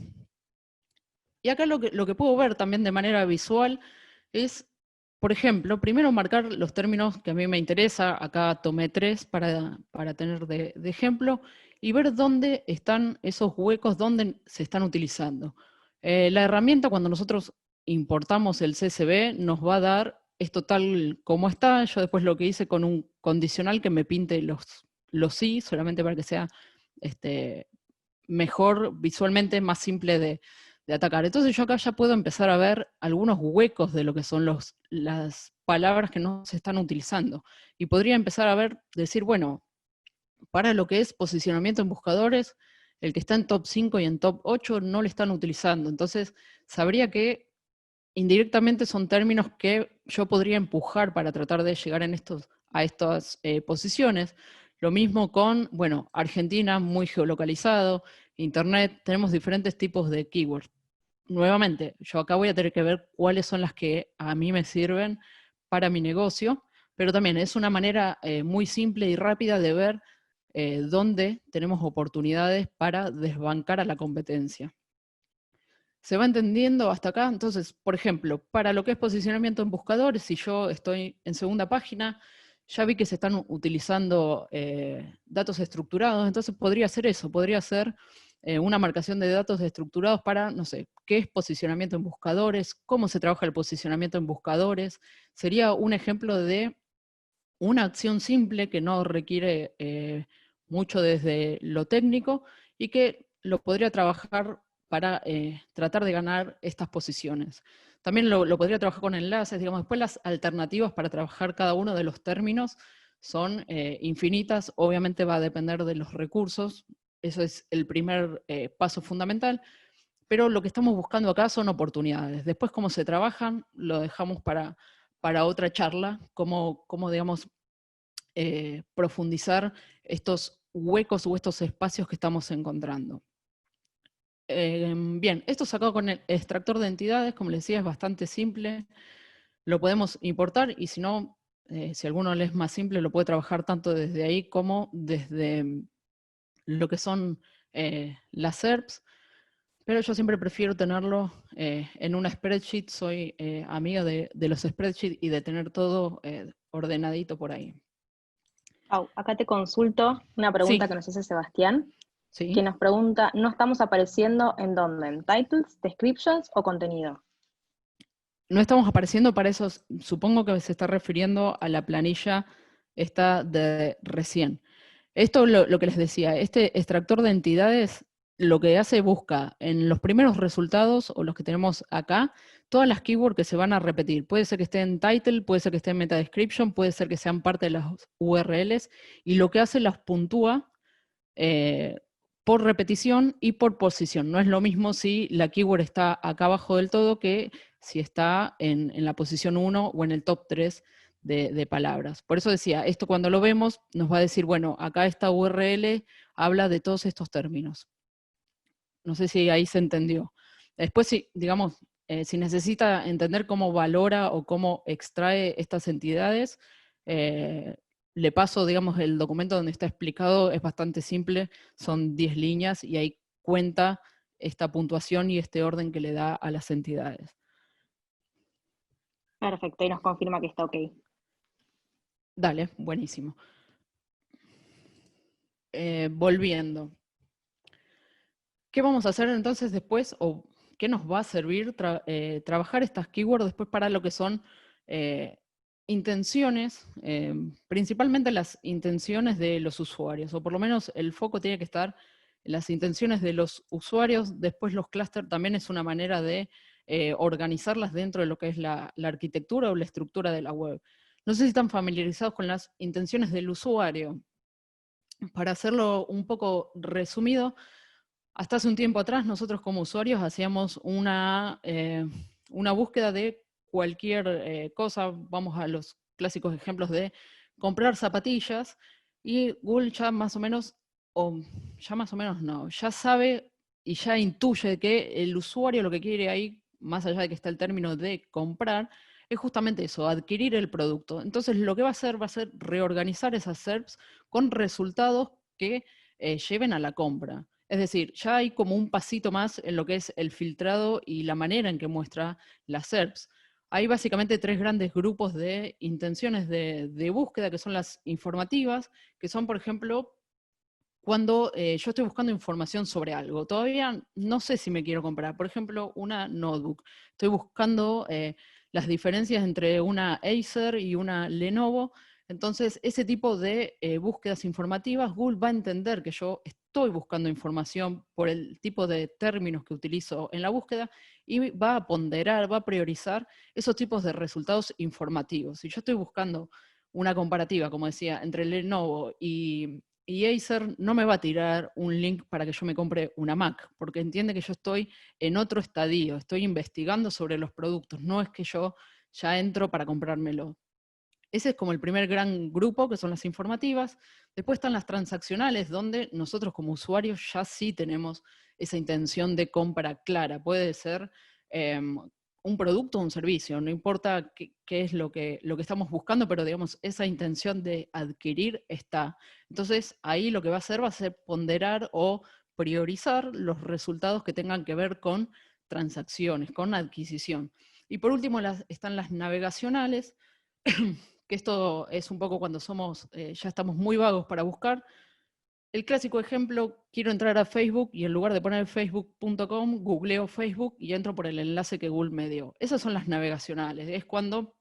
Y acá lo que puedo ver también de manera visual es, por ejemplo, primero marcar los términos que a mí me interesa. Acá tomé 3 para tener de ejemplo, y ver dónde están esos huecos, dónde se están utilizando. La herramienta, cuando nosotros importamos el CSV, nos va a dar esto tal como está. Yo después lo que hice con un condicional que me pinte los sí, solamente para que sea mejor visualmente, más simple de atacar. Entonces yo acá ya puedo empezar a ver algunos huecos de lo que son las palabras que no se están utilizando. Y podría empezar a ver, decir, bueno, para lo que es posicionamiento en buscadores, el que está en top 5 y en top 8 no le están utilizando. Entonces sabría que indirectamente son términos que yo podría empujar para tratar de llegar a estas posiciones. Lo mismo con, bueno, Argentina, muy geolocalizado, Internet, tenemos diferentes tipos de keywords. Nuevamente, yo acá voy a tener que ver cuáles son las que a mí me sirven para mi negocio, pero también es una manera muy simple y rápida de ver dónde tenemos oportunidades para desbancar a la competencia. ¿Se va entendiendo hasta acá? Entonces, por ejemplo, para lo que es posicionamiento en buscadores, si yo estoy en segunda página, ya vi que se están utilizando datos estructurados, entonces podría ser eso, podría ser una marcación de datos estructurados para, no sé, qué es posicionamiento en buscadores, cómo se trabaja el posicionamiento en buscadores. Sería un ejemplo de una acción simple que no requiere mucho desde lo técnico y que lo podría trabajar para tratar de ganar estas posiciones. También lo podría trabajar con enlaces, digamos, después las alternativas para trabajar cada uno de los términos son infinitas, obviamente va a depender de los recursos, eso es el primer paso fundamental, pero lo que estamos buscando acá son oportunidades. Después cómo se trabajan, lo dejamos para otra charla, cómo digamos, profundizar estos huecos o estos espacios que estamos encontrando. Bien, esto sacado con el extractor de entidades, como les decía, es bastante simple. Lo podemos importar y si no, si alguno le es más simple, lo puede trabajar tanto desde ahí como desde lo que son las SERPs, pero yo siempre prefiero tenerlo en una spreadsheet. Soy amiga de los spreadsheets y de tener todo ordenadito por ahí. Pau, acá te consulto una pregunta Sí, que nos hace Sebastián, que sí. nos pregunta, ¿no estamos apareciendo en dónde? ¿En titles, descriptions o contenido? No estamos apareciendo para eso, supongo que se está refiriendo a la planilla esta de recién. Esto lo que les decía, este extractor de entidades lo que hace busca en los primeros resultados o los que tenemos acá, todas las keywords que se van a repetir. Puede ser que esté en title, puede ser que esté en meta description, puede ser que sean parte de las URLs y lo que hace las puntúa eh, por repetición y por posición. No es lo mismo si la keyword está acá abajo del todo que si está en la posición 1 o en el top 3 de palabras. Por eso decía, esto cuando lo vemos nos va a decir, bueno, acá esta URL habla de todos estos términos. No sé si ahí se entendió. Después, si, digamos, si necesita entender cómo valora o cómo extrae estas entidades, eh, le paso, digamos, el documento donde está explicado, es bastante simple, son 10 líneas y ahí cuenta esta puntuación y este orden que le da a las entidades. Perfecto, y nos confirma que está ok. Dale, buenísimo. Volviendo. ¿Qué vamos a hacer entonces después o qué nos va a servir trabajar estas keywords después para lo que son eh, intenciones, principalmente las intenciones de los usuarios, o por lo menos el foco tiene que estar en las intenciones de los usuarios, después los clústeres también es una manera de organizarlas dentro de lo que es la arquitectura o la estructura de la web. No sé si están familiarizados con las intenciones del usuario. Para hacerlo un poco resumido, hasta hace un tiempo atrás nosotros como usuarios hacíamos una búsqueda de cualquier cosa, vamos a los clásicos ejemplos de comprar zapatillas, y Google ya más o menos, o ya más o menos no, ya sabe y ya intuye que el usuario lo que quiere ahí, más allá de que está el término de comprar, es justamente eso, adquirir el producto. Entonces lo que va a ser reorganizar esas SERPs con resultados que lleven a la compra. Es decir, ya hay como un pasito más en lo que es el filtrado y la manera en que muestra las SERPs. Hay básicamente tres grandes grupos de intenciones de búsqueda, que son las informativas, que son, por ejemplo, cuando yo estoy buscando información sobre algo. Todavía no sé si me quiero comprar, por ejemplo, una notebook. Estoy buscando las diferencias entre una Acer y una Lenovo. Entonces, ese tipo de búsquedas informativas, Google va a entender que yo estoy buscando información por el tipo de términos que utilizo en la búsqueda y va a ponderar, va a priorizar esos tipos de resultados informativos. Si yo estoy buscando una comparativa, como decía, entre Lenovo y Acer, no me va a tirar un link para que yo me compre una Mac, porque entiende que yo estoy en otro estadio, estoy investigando sobre los productos, no es que yo ya entro para comprármelo. Ese es como el primer gran grupo, que son las informativas. Después están las transaccionales, donde nosotros como usuarios ya sí tenemos esa intención de compra clara. Puede ser un producto o un servicio, no importa qué es lo que estamos buscando, pero digamos, esa intención de adquirir está. Entonces, ahí lo que va a ser ponderar o priorizar los resultados que tengan que ver con transacciones, con adquisición. Y por último, están las navegacionales, que esto es un poco cuando ya estamos muy vagos para buscar. El clásico ejemplo, quiero entrar a Facebook y en lugar de poner facebook.com, googleo Facebook y entro por el enlace que Google me dio. Esas son las navegacionales, es cuando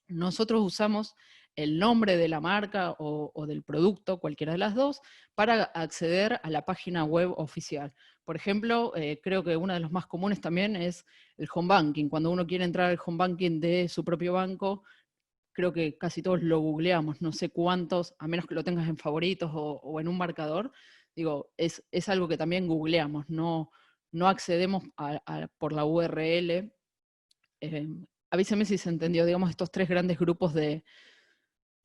nosotros usamos el nombre de la marca o del producto, cualquiera de las dos, para acceder a la página web oficial. Por ejemplo, creo que uno de los más comunes también es el home banking. Cuando uno quiere entrar al home banking de su propio banco, creo que casi todos lo googleamos, no sé cuántos, a menos que lo tengas en favoritos o en un marcador, digo, es algo que también googleamos, no accedemos por la URL. Avíseme si se entendió, digamos, estos tres grandes grupos de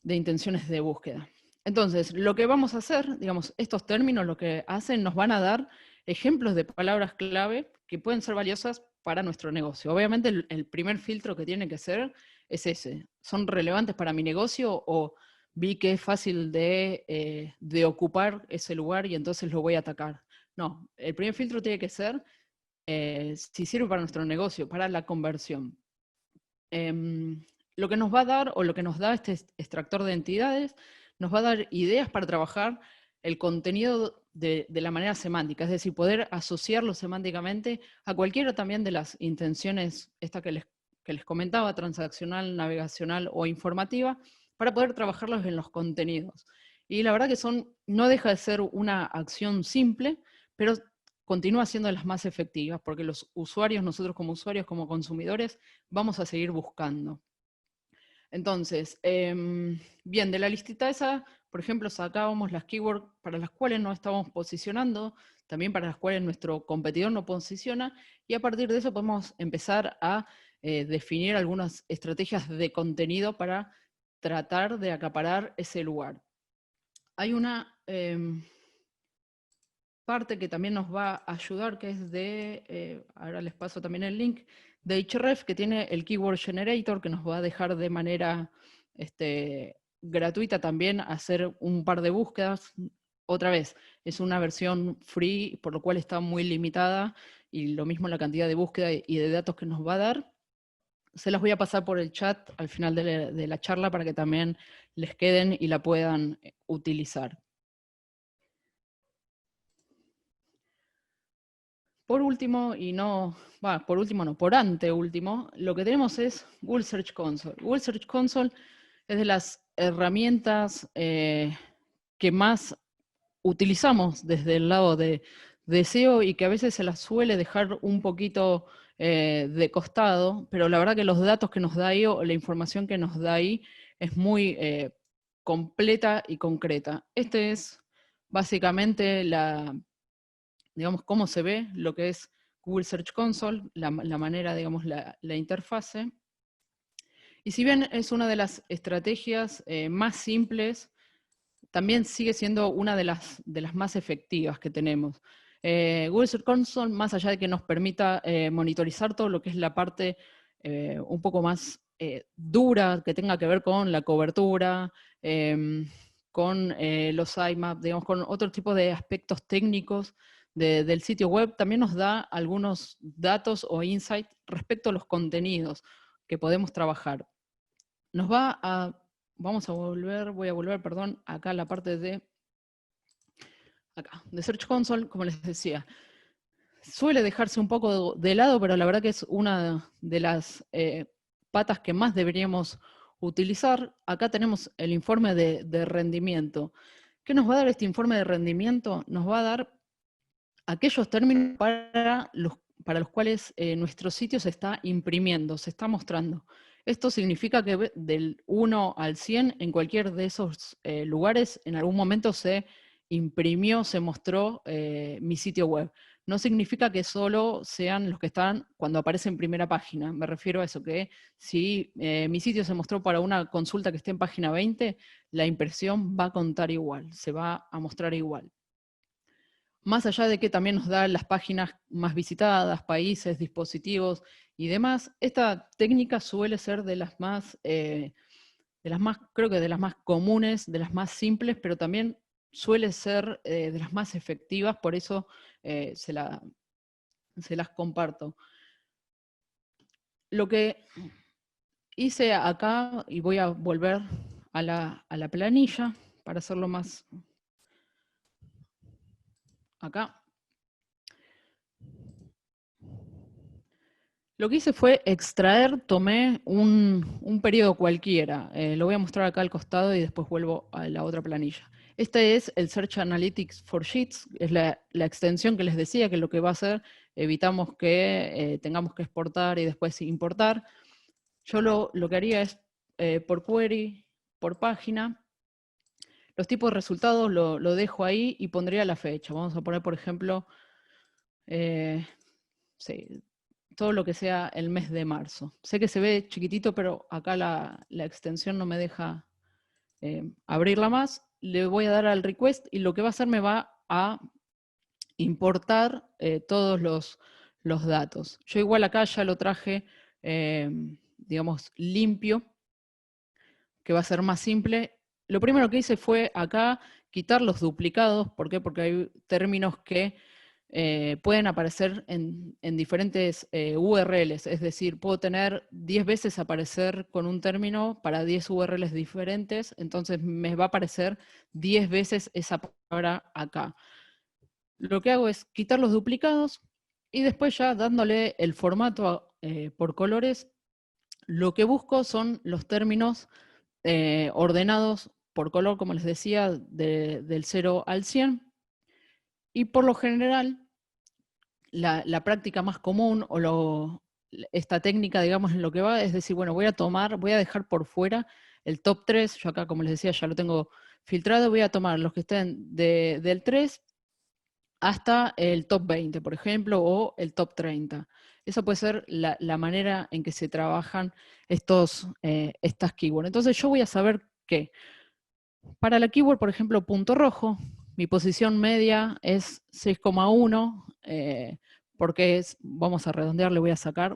intenciones de búsqueda. Entonces, lo que vamos a hacer, digamos, estos términos lo que hacen, nos van a dar ejemplos de palabras clave que pueden ser valiosas para nuestro negocio. Obviamente el primer filtro que tiene que ser es ese. ¿Son relevantes para mi negocio o vi que es fácil de ocupar ese lugar y entonces lo voy a atacar? No, el primer filtro tiene que ser si sirve para nuestro negocio, para la conversión. Lo que nos va a dar o lo que nos da este extractor de entidades, nos va a dar ideas para trabajar el contenido de la manera semántica, es decir, poder asociarlo semánticamente a cualquiera también de las intenciones, esta que les comentaba, transaccional, navegacional o informativa, para poder trabajarlos en los contenidos. Y la verdad que no deja de ser una acción simple, pero continúa siendo de las más efectivas, porque los usuarios, nosotros como usuarios, como consumidores, vamos a seguir buscando. Entonces, bien, de la listita esa, por ejemplo, sacábamos las keywords para las cuales no estábamos posicionando, también para las cuales nuestro competidor no posiciona, y a partir de eso podemos empezar a definir algunas estrategias de contenido para tratar de acaparar ese lugar. Hay una parte que también nos va a ayudar, que es de, ahora les paso también el link, de Ahrefs, que tiene el Keyword Generator, que nos va a dejar de manera gratuita también hacer un par de búsquedas. Otra vez, es una versión free, por lo cual está muy limitada, y lo mismo la cantidad de búsqueda y de datos que nos va a dar. Se las voy a pasar por el chat al final de la charla para que también les queden y la puedan utilizar. Por último, por anteúltimo, lo que tenemos es Google Search Console. Google Search Console es de las herramientas que más utilizamos desde el lado de SEO y que a veces se las suele dejar un poquito de costado, pero la verdad que los datos que nos da ahí o la información que nos da ahí es muy completa y concreta. Este es básicamente digamos, cómo se ve lo que es Google Search Console, la manera, digamos, la interfase. Y si bien es una de las estrategias más simples, también sigue siendo una de las más efectivas que tenemos. Google Search Console, más allá de que nos permita monitorizar todo lo que es la parte un poco más dura, que tenga que ver con la cobertura, con los sitemaps, digamos, con otro tipo de aspectos técnicos del sitio web, también nos da algunos datos o insights respecto a los contenidos que podemos trabajar. Voy a volver, perdón, acá a la parte de Search Console, como les decía. Suele dejarse un poco de lado, pero la verdad que es una de las patas que más deberíamos utilizar. Acá tenemos el informe de rendimiento. ¿Qué nos va a dar este informe de rendimiento? Nos va a dar aquellos términos para los cuales nuestro sitio se está imprimiendo, se está mostrando. Esto significa que del 1 al 100, en cualquier de esos lugares, en algún momento se imprimió, se mostró mi sitio web. No significa que solo sean los que están cuando aparece en primera página. Me refiero a eso, que si mi sitio se mostró para una consulta que esté en página 20, la impresión va a contar igual, se va a mostrar igual. Más allá de que también nos da las páginas más visitadas, países, dispositivos y demás, esta técnica suele ser de las más, creo que de las más comunes, de las más simples, pero también suele ser de las más efectivas, por eso se las comparto. Lo que hice acá, y voy a volver a la planilla para hacerlo más acá. Lo que hice fue extraer, tomé un periodo cualquiera. Lo voy a mostrar acá al costado y después vuelvo a la otra planilla. Este es el Search Analytics for Sheets, es la extensión que les decía, que lo que va a hacer, evitamos que tengamos que exportar y después importar. Yo lo que haría es por query, por página. Los tipos de resultados lo dejo ahí y pondría la fecha. Vamos a poner, por ejemplo, sí, todo lo que sea el mes de marzo. Sé que se ve chiquitito, pero acá la extensión no me deja abrirla más. Le voy a dar al request y lo que va a hacer me va a importar todos los datos. Yo igual acá ya lo traje, digamos, limpio, que va a ser más simple. Lo primero que hice fue acá quitar los duplicados. ¿Por qué? Porque hay términos que pueden aparecer en diferentes URLs, es decir, puedo tener 10 veces aparecer con un término para 10 URLs diferentes, entonces me va a aparecer 10 veces esa palabra acá. Lo que hago es quitar los duplicados y después ya dándole el formato por colores, lo que busco son los términos ordenados por color, como les decía, del 0 al 100. Y por lo general, la práctica más común esta técnica, digamos, en lo que va, es decir, bueno, voy a dejar por fuera el top 3, yo acá, como les decía, ya lo tengo filtrado, voy a tomar los que estén del 3 hasta el top 20, por ejemplo, o el top 30. Esa puede ser la manera en que se trabajan estas keywords. Entonces yo voy a saber que para la keyword, por ejemplo, punto rojo, mi posición media es 6,1, porque vamos a redondear, le voy a sacar.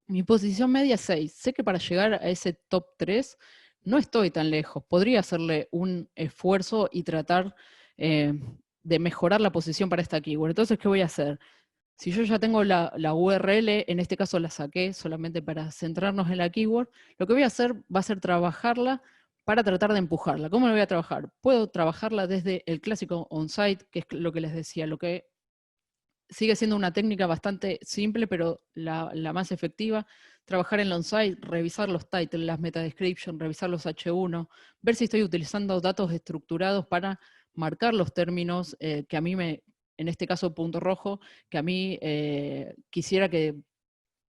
Mi posición media es 6. Sé que para llegar a ese top 3 no estoy tan lejos. Podría hacerle un esfuerzo y tratar de mejorar la posición para esta keyword. Entonces, ¿qué voy a hacer? Si yo ya tengo la URL, en este caso la saqué solamente para centrarnos en la keyword, lo que voy a hacer va a ser trabajarla para tratar de empujarla. ¿Cómo la voy a trabajar? Puedo trabajarla desde el clásico on-site, que es lo que les decía, lo que sigue siendo una técnica bastante simple, pero la más efectiva. Trabajar en el on-site, revisar los titles, las meta description, revisar los H1, ver si estoy utilizando datos estructurados para marcar los términos que a mí en este caso punto rojo, que a mí quisiera que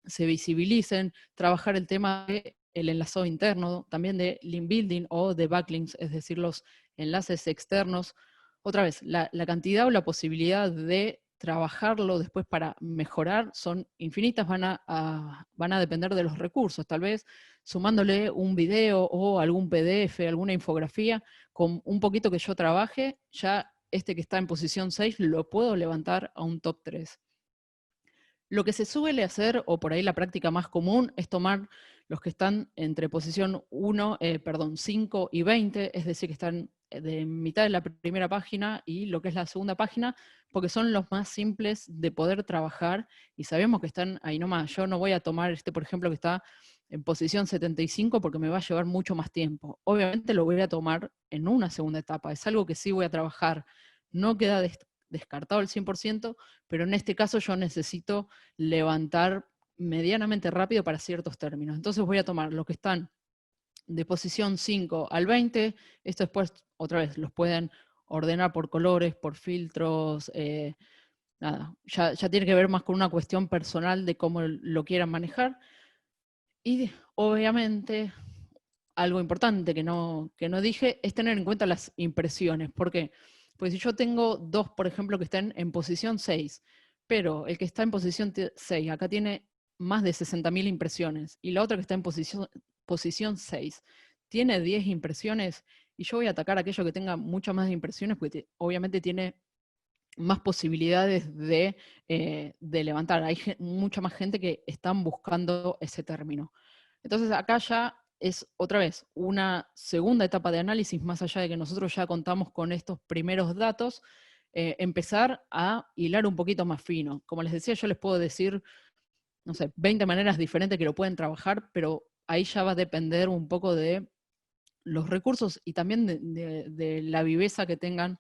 se visibilicen, trabajar el tema del enlazado interno, también de link building o de backlinks, es decir, los enlaces externos. Otra vez, la cantidad o la posibilidad de trabajarlo después para mejorar son infinitas, van a depender de los recursos, tal vez sumándole un video o algún PDF, alguna infografía, con un poquito que yo trabaje, ya este que está en posición 6 lo puedo levantar a un top 3. Lo que se suele hacer, o por ahí la práctica más común, es tomar los que están entre posición 5 y 20, es decir, que están de mitad de la primera página y lo que es la segunda página, porque son los más simples de poder trabajar y sabemos que están ahí nomás. Yo no voy a tomar por ejemplo, que está en posición 75 porque me va a llevar mucho más tiempo. Obviamente lo voy a tomar en una segunda etapa, es algo que sí voy a trabajar. No queda descartado al 100%, pero en este caso yo necesito levantar medianamente rápido para ciertos términos. Entonces voy a tomar los que están de posición 5 al 20, esto después, otra vez, los pueden ordenar por colores, por filtros, nada, ya tiene que ver más con una cuestión personal de cómo lo quieran manejar. Y obviamente, algo importante que no dije es tener en cuenta las impresiones. ¿Por qué? Pues si yo tengo dos, por ejemplo, que estén en posición 6, pero el que está en posición 6 acá tiene más de 60.000 impresiones y la otra que está en posición 6 tiene 10 impresiones y yo voy a atacar aquello que tenga muchas más impresiones porque obviamente tiene más posibilidades de levantar. Hay mucha más gente que están buscando ese término. Entonces acá ya es otra vez una segunda etapa de análisis, más allá de que nosotros ya contamos con estos primeros datos, empezar a hilar un poquito más fino. Como les decía, yo les puedo decir, no sé, 20 maneras diferentes que lo pueden trabajar, pero ahí ya va a depender un poco de los recursos y también de la viveza que tengan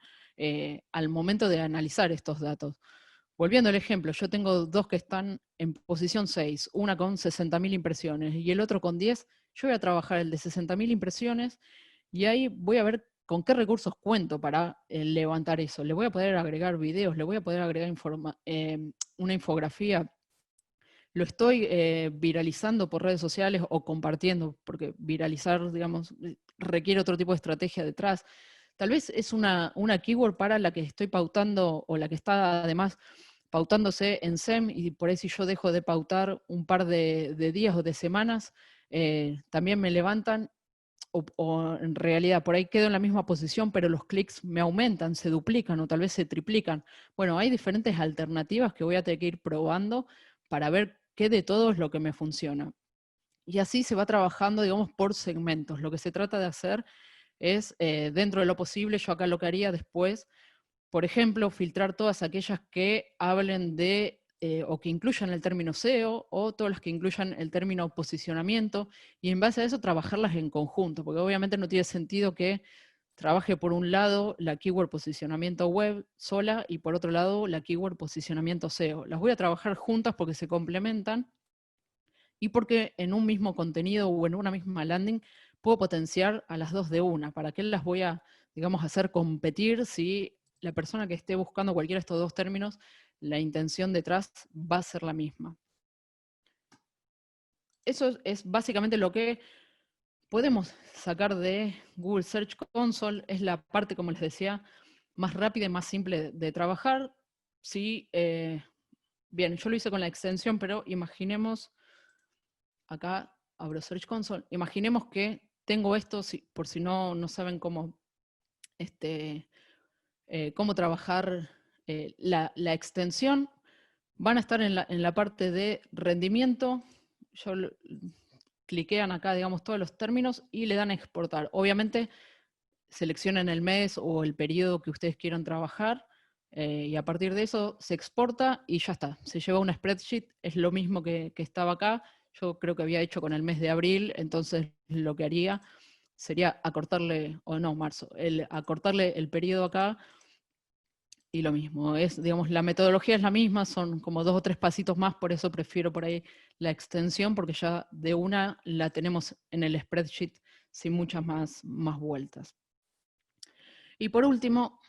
al momento de analizar estos datos. Volviendo al ejemplo, yo tengo dos que están en posición 6, una con 60.000 impresiones y el otro con 10. Yo voy a trabajar el de 60.000 impresiones y ahí voy a ver con qué recursos cuento para levantar eso. Le voy a poder agregar videos, le voy a poder agregar una infografía. Lo estoy viralizando por redes sociales o compartiendo, porque viralizar, digamos, requiere otro tipo de estrategia detrás. Tal vez es una keyword para la que estoy pautando o la que está además pautándose en SEM y por ahí si yo dejo de pautar un par de días o de semanas, también me levantan o en realidad por ahí quedo en la misma posición, pero los clics me aumentan, se duplican o tal vez se triplican. Bueno, hay diferentes alternativas que voy a tener que ir probando para ver qué de todo es lo que me funciona. Y así se va trabajando, digamos, por segmentos. Lo que se trata de hacer es, dentro de lo posible, yo acá lo que haría después, por ejemplo, filtrar todas aquellas que hablen de o que incluyan el término SEO o todas las que incluyan el término posicionamiento y en base a eso trabajarlas en conjunto, porque obviamente no tiene sentido que trabaje por un lado la keyword posicionamiento web sola y por otro lado la keyword posicionamiento SEO. Las voy a trabajar juntas porque se complementan y porque en un mismo contenido o en una misma landing puedo potenciar a las dos de una. ¿Para qué las voy a, digamos, hacer competir si la persona que esté buscando cualquiera de estos dos términos, la intención detrás va a ser la misma? Eso es básicamente lo que podemos sacar de Google Search Console. Es la parte, como les decía, más rápida y más simple de trabajar. Sí, bien, yo lo hice con la extensión, pero imaginemos, acá abro Search Console, imaginemos que tengo esto, por si no saben cómo, cómo trabajar la extensión, van a estar en la parte de rendimiento. Cliquean acá, digamos, todos los términos y le dan a exportar. Obviamente, seleccionan el mes o el periodo que ustedes quieran trabajar y a partir de eso se exporta y ya está. Se lleva una spreadsheet, es lo mismo que estaba acá. Yo creo que había hecho con el mes de abril, entonces lo que haría sería acortarle, o no, marzo, acortarle el periodo acá y lo mismo. Digamos, la metodología es la misma, son como 2 o 3 pasitos más, por eso prefiero por ahí la extensión, porque ya de una la tenemos en el spreadsheet sin muchas más vueltas. Y por último,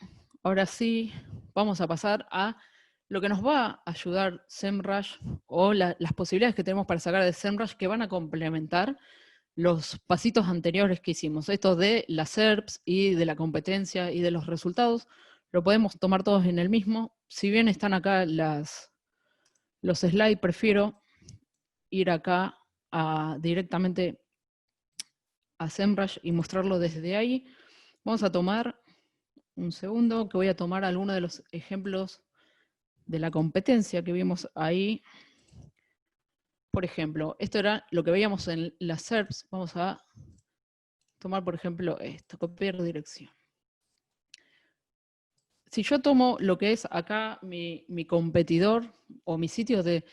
ahora sí, vamos a pasar a lo que nos va a ayudar SEMrush o las posibilidades que tenemos para sacar de SEMrush que van a complementar los pasitos anteriores que hicimos. Esto de las SERPs y de la competencia y de los resultados, lo podemos tomar todos en el mismo. Si bien están acá los slides, prefiero ir acá directamente a SEMrush y mostrarlo desde ahí. Vamos a tomar un segundo, que voy a tomar algunos de los ejemplos de la competencia que vimos ahí. Por ejemplo, esto era lo que veíamos en las SERPs. Vamos a tomar, por ejemplo, esto, copiar dirección. Si yo tomo lo que es acá mi competidor o mi sitio de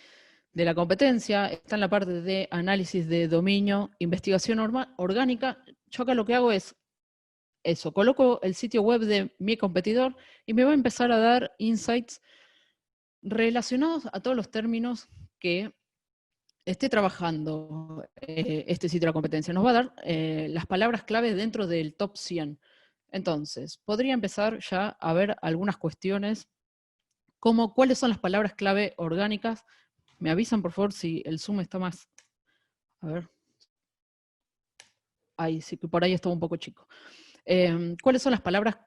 la competencia, está en la parte de análisis de dominio, investigación orgánica, yo acá lo que hago es eso, coloco el sitio web de mi competidor y me va a empezar a dar insights relacionados a todos los términos que esté trabajando este sitio de la competencia. Nos va a dar las palabras clave dentro del top 100. Entonces, podría empezar ya a ver algunas cuestiones como cuáles son las palabras clave orgánicas. Me avisan, por favor, si el zoom está más... A ver. Ahí, sí, que por ahí está un poco chico. ¿Cuáles son las palabras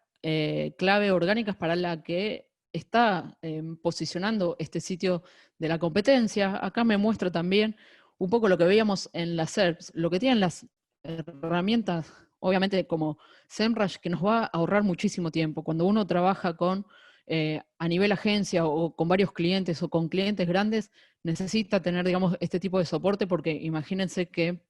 clave orgánicas para la que está posicionando este sitio de la competencia? Acá me muestra también un poco lo que veíamos en las SERPs, lo que tienen las herramientas, obviamente como SEMrush, que nos va a ahorrar muchísimo tiempo. Cuando uno trabaja a nivel agencia o con varios clientes o con clientes grandes, necesita tener, digamos, este tipo de soporte porque imagínense que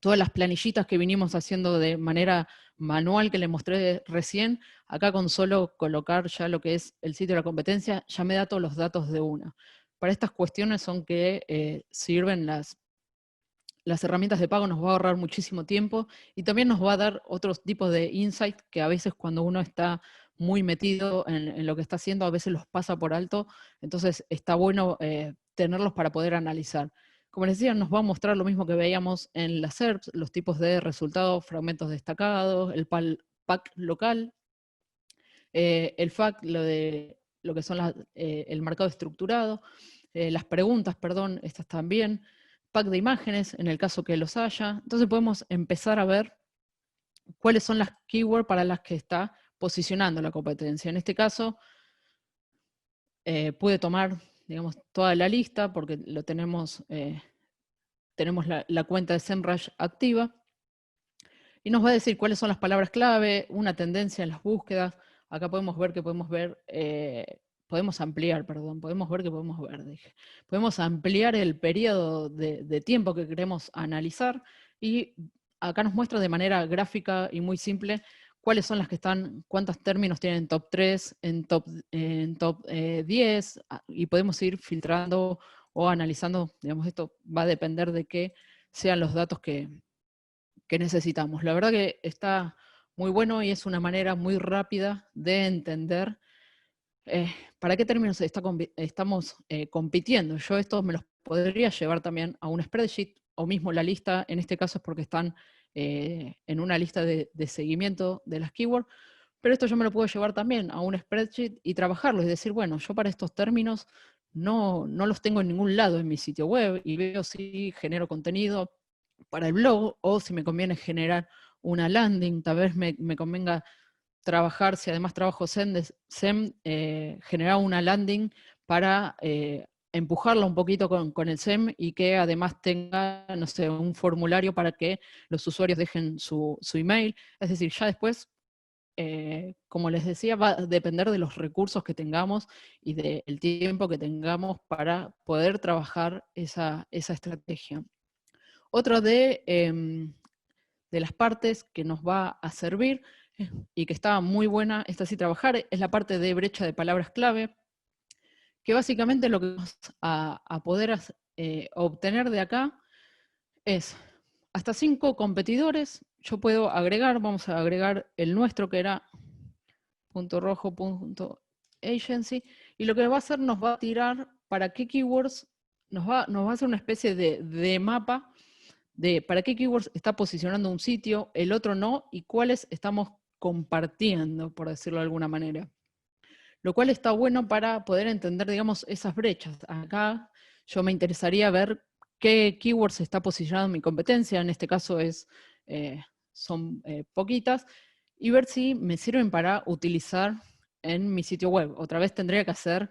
todas las planillitas que vinimos haciendo de manera manual que le mostré recién, acá con solo colocar ya lo que es el sitio de la competencia, ya me da todos los datos de una. Para estas cuestiones son que sirven las herramientas de pago, nos va a ahorrar muchísimo tiempo y también nos va a dar otros tipos de insight que a veces cuando uno está muy metido en lo que está haciendo, a veces los pasa por alto, entonces está bueno tenerlos para poder analizar. Como les decía, nos va a mostrar lo mismo que veíamos en las SERPs, los tipos de resultados, fragmentos destacados, el pack local, el FAQ, lo que son el marcado estructurado, las preguntas, perdón, estas también, pack de imágenes, en el caso que los haya. Entonces podemos empezar a ver cuáles son las keywords para las que está posicionando la competencia. En este caso, pude tomar, digamos, toda la lista porque lo tenemos la cuenta de SEMrush activa y nos va a decir cuáles son las palabras clave, una tendencia en las búsquedas. Acá podemos ver que podemos ampliar, dije. Podemos ampliar el periodo de tiempo que queremos analizar y acá nos muestra de manera gráfica y muy simple cuáles son las que están, cuántos términos tienen en top 3, en top 10, y podemos ir filtrando o analizando, digamos, esto va a depender de qué sean los datos que necesitamos. La verdad que está muy bueno y es una manera muy rápida de entender para qué términos estamos compitiendo. Yo estos me los podría llevar también a un spreadsheet o mismo la lista, en este caso es porque están en una lista de seguimiento de las keywords, pero esto yo me lo puedo llevar también a un spreadsheet y trabajarlo, es decir, bueno, yo para estos términos no los tengo en ningún lado en mi sitio web y veo si genero contenido para el blog o si me conviene generar una landing, tal vez me convenga trabajar, si además trabajo SEM, generar una landing para empujarla un poquito con el SEM y que además tenga, no sé, un formulario para que los usuarios dejen su email. Es decir, ya después, como les decía, va a depender de los recursos que tengamos y del tiempo que tengamos para poder trabajar esa estrategia. Otro de las partes que nos va a servir y que está muy buena, esta sí trabajar, es la parte de brecha de palabras clave, que básicamente lo que vamos a poder obtener de acá es hasta 5 competidores. Yo puedo agregar, vamos a agregar el nuestro que era .rojo.agency, y lo que va a hacer nos va a tirar para qué keywords, nos va a hacer una especie de mapa de para qué keywords está posicionando un sitio, el otro no, y cuáles estamos compartiendo, por decirlo de alguna manera. Lo cual está bueno para poder entender, digamos, esas brechas. Acá yo me interesaría ver qué keywords está posicionando mi competencia, en este caso son poquitas, y ver si me sirven para utilizar en mi sitio web. Otra vez tendría que hacer,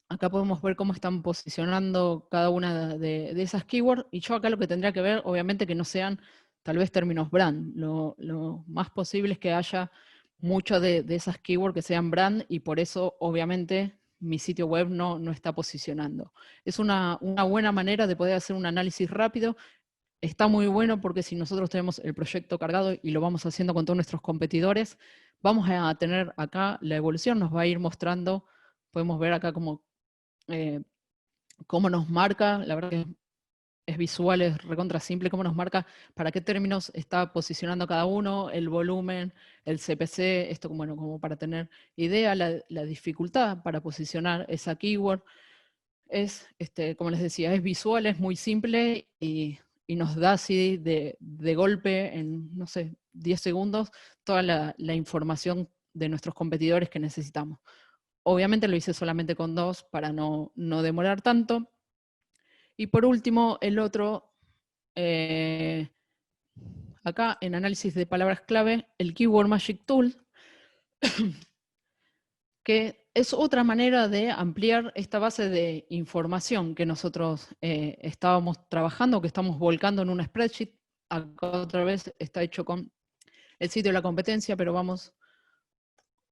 acá podemos ver cómo están posicionando cada una de esas keywords, y yo acá lo que tendría que ver, obviamente que no sean tal vez términos brand, lo más posible es que haya muchas de esas keywords que sean brand y por eso obviamente mi sitio web no está posicionando. Es una buena manera de poder hacer un análisis rápido. Está muy bueno porque si nosotros tenemos el proyecto cargado y lo vamos haciendo con todos nuestros competidores, vamos a tener acá la evolución, nos va a ir mostrando, podemos ver acá cómo nos marca, la verdad que es visual, es recontra simple, cómo nos marca para qué términos está posicionando cada uno, el volumen, el CPC, esto bueno, como para tener idea, la dificultad para posicionar esa keyword. Es, como les decía, es visual, es muy simple y nos da así de golpe en, no sé, 10 segundos toda la información de nuestros competidores que necesitamos. Obviamente lo hice solamente con 2 para no demorar tanto. Y por último, el otro, acá en análisis de palabras clave, el Keyword Magic Tool, que es otra manera de ampliar esta base de información que nosotros estábamos trabajando, que estamos volcando en una spreadsheet. Acá otra vez está hecho con el sitio de la competencia, pero vamos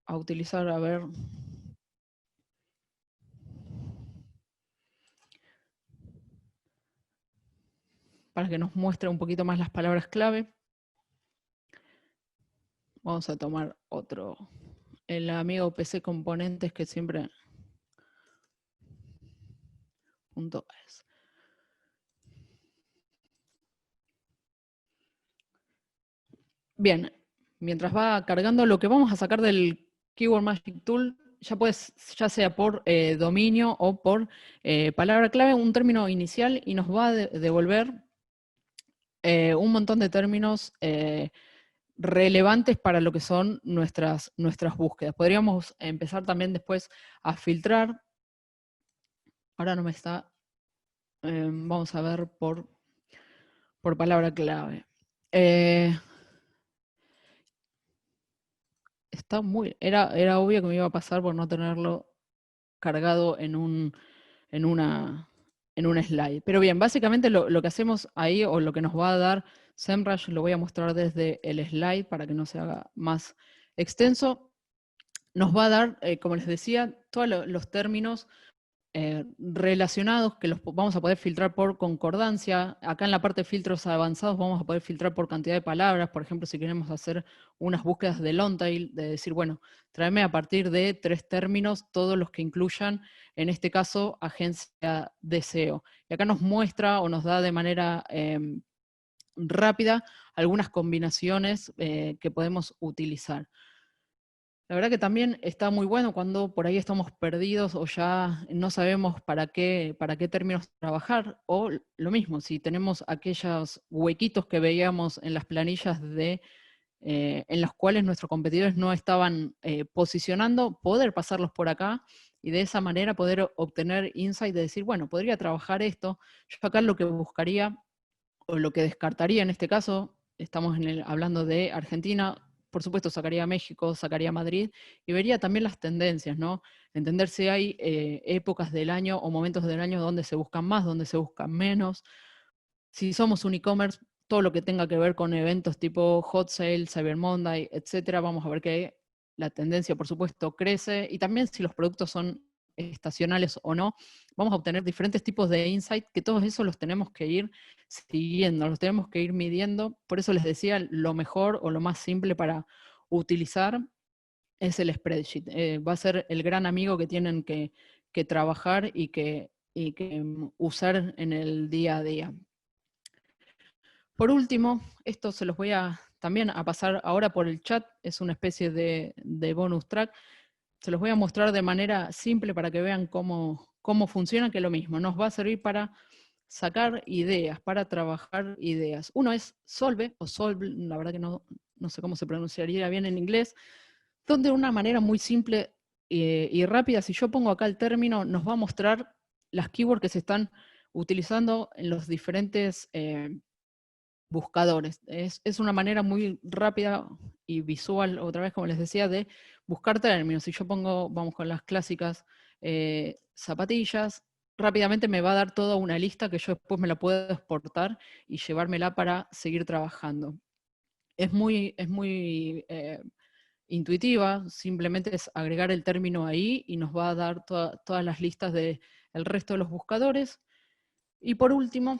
a utilizar, a ver, para que nos muestre un poquito más las palabras clave. Vamos a tomar otro, el amigo PC Componentes que siempre .es. Bien, mientras va cargando, lo que vamos a sacar del Keyword Magic Tool, ya sea por dominio o por palabra clave, un término inicial y nos va a devolver un montón de términos relevantes para lo que son nuestras búsquedas. Podríamos empezar también después a filtrar. Ahora no me está. Vamos a ver por palabra clave. Está era obvio que me iba a pasar por no tenerlo cargado en una slide. Pero bien, básicamente lo que hacemos ahí, o lo que nos va a dar SEMrush, lo voy a mostrar desde el slide para que no se haga más extenso. Nos va a dar, como les decía, todos los términos relacionados que los vamos a poder filtrar por concordancia. Acá en la parte de filtros avanzados vamos a poder filtrar por cantidad de palabras. Por ejemplo, si queremos hacer unas búsquedas de long tail, de decir, bueno, tráeme a partir de 3 términos todos los que incluyan, en este caso, agencia de SEO. Y acá nos muestra o nos da de manera rápida algunas combinaciones que podemos utilizar. La verdad que también está muy bueno cuando por ahí estamos perdidos o ya no sabemos para qué términos trabajar, o lo mismo, si tenemos aquellos huequitos que veíamos en las planillas en los cuales nuestros competidores no estaban posicionando, poder pasarlos por acá y de esa manera poder obtener insight de decir, bueno, podría trabajar esto. Yo acá lo que buscaría o lo que descartaría en este caso, estamos hablando de Argentina, por supuesto sacaría México, sacaría Madrid, y vería también las tendencias, ¿no? Entender si hay épocas del año o momentos del año donde se buscan más, donde se buscan menos. Si somos un e-commerce, todo lo que tenga que ver con eventos tipo Hot Sale, Cyber Monday, etcétera, vamos a ver que la tendencia, por supuesto, crece, y también si los productos son estacionales o no, vamos a obtener diferentes tipos de insight, que todos esos los tenemos que ir siguiendo, los tenemos que ir midiendo. Por eso les decía, lo mejor o lo más simple para utilizar es el spreadsheet. Va a ser el gran amigo que tienen que trabajar y que usar en el día a día. Por último, esto se los voy también a pasar ahora por el chat, es una especie de bonus track. Se los voy a mostrar de manera simple para que vean cómo funciona, que es lo mismo. Nos va a servir para sacar ideas, para trabajar ideas. Uno es Solve, o Solve, la verdad que no sé cómo se pronunciaría bien en inglés, donde de una manera muy simple y rápida, si yo pongo acá el término, nos va a mostrar las keywords que se están utilizando en los diferentes buscadores. Es una manera muy rápida y visual, otra vez como les decía, de buscar términos. Si yo pongo, vamos con las clásicas zapatillas, rápidamente me va a dar toda una lista que yo después me la puedo exportar y llevármela para seguir trabajando. Es muy intuitiva, simplemente es agregar el término ahí y nos va a dar todas las listas del resto de los buscadores. Y por último,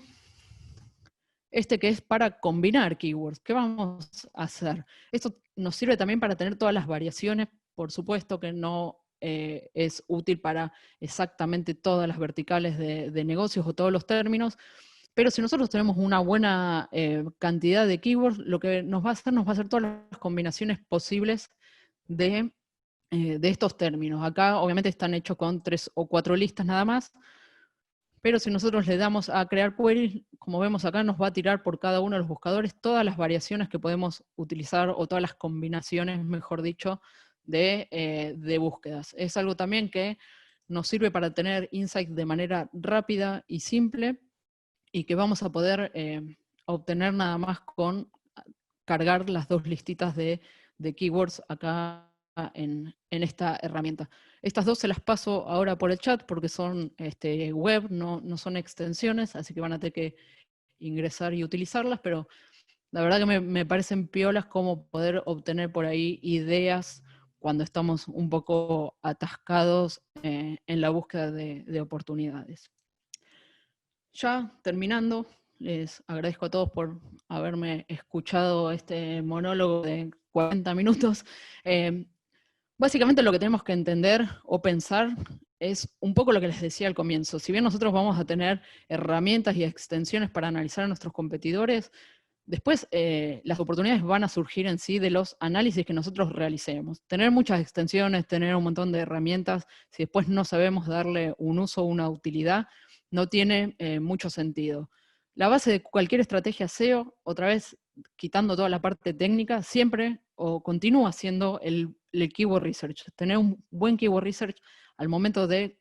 este que es para combinar keywords. ¿Qué vamos a hacer? Esto nos sirve también para tener todas las variaciones, por supuesto que no es útil para exactamente todas las verticales de negocios o todos los términos, pero si nosotros tenemos una buena cantidad de keywords, lo que nos va a hacer todas las combinaciones posibles de estos términos. Acá obviamente están hechos con 3 o 4 listas nada más, pero si nosotros le damos a crear queries, como vemos acá, nos va a tirar por cada uno de los buscadores todas las variaciones que podemos utilizar, o todas las combinaciones, mejor dicho, de búsquedas. Es algo también que nos sirve para tener insights de manera rápida y simple, y que vamos a poder obtener nada más con cargar las 2 listitas de keywords acá en esta herramienta. Estas 2 se las paso ahora por el chat porque son web, no son extensiones, así que van a tener que ingresar y utilizarlas, pero la verdad que me parecen piolas como poder obtener por ahí ideas cuando estamos un poco atascados en la búsqueda de oportunidades. Ya terminando, les agradezco a todos por haberme escuchado este monólogo de 40 minutos. Básicamente lo que tenemos que entender o pensar es un poco lo que les decía al comienzo. Si bien nosotros vamos a tener herramientas y extensiones para analizar a nuestros competidores, después las oportunidades van a surgir en sí de los análisis que nosotros realicemos. Tener muchas extensiones, tener un montón de herramientas, si después no sabemos darle un uso o una utilidad, no tiene mucho sentido. La base de cualquier estrategia SEO, otra vez quitando toda la parte técnica, siempre o continúa siendo el keyword research. Tener un buen keyword research al momento de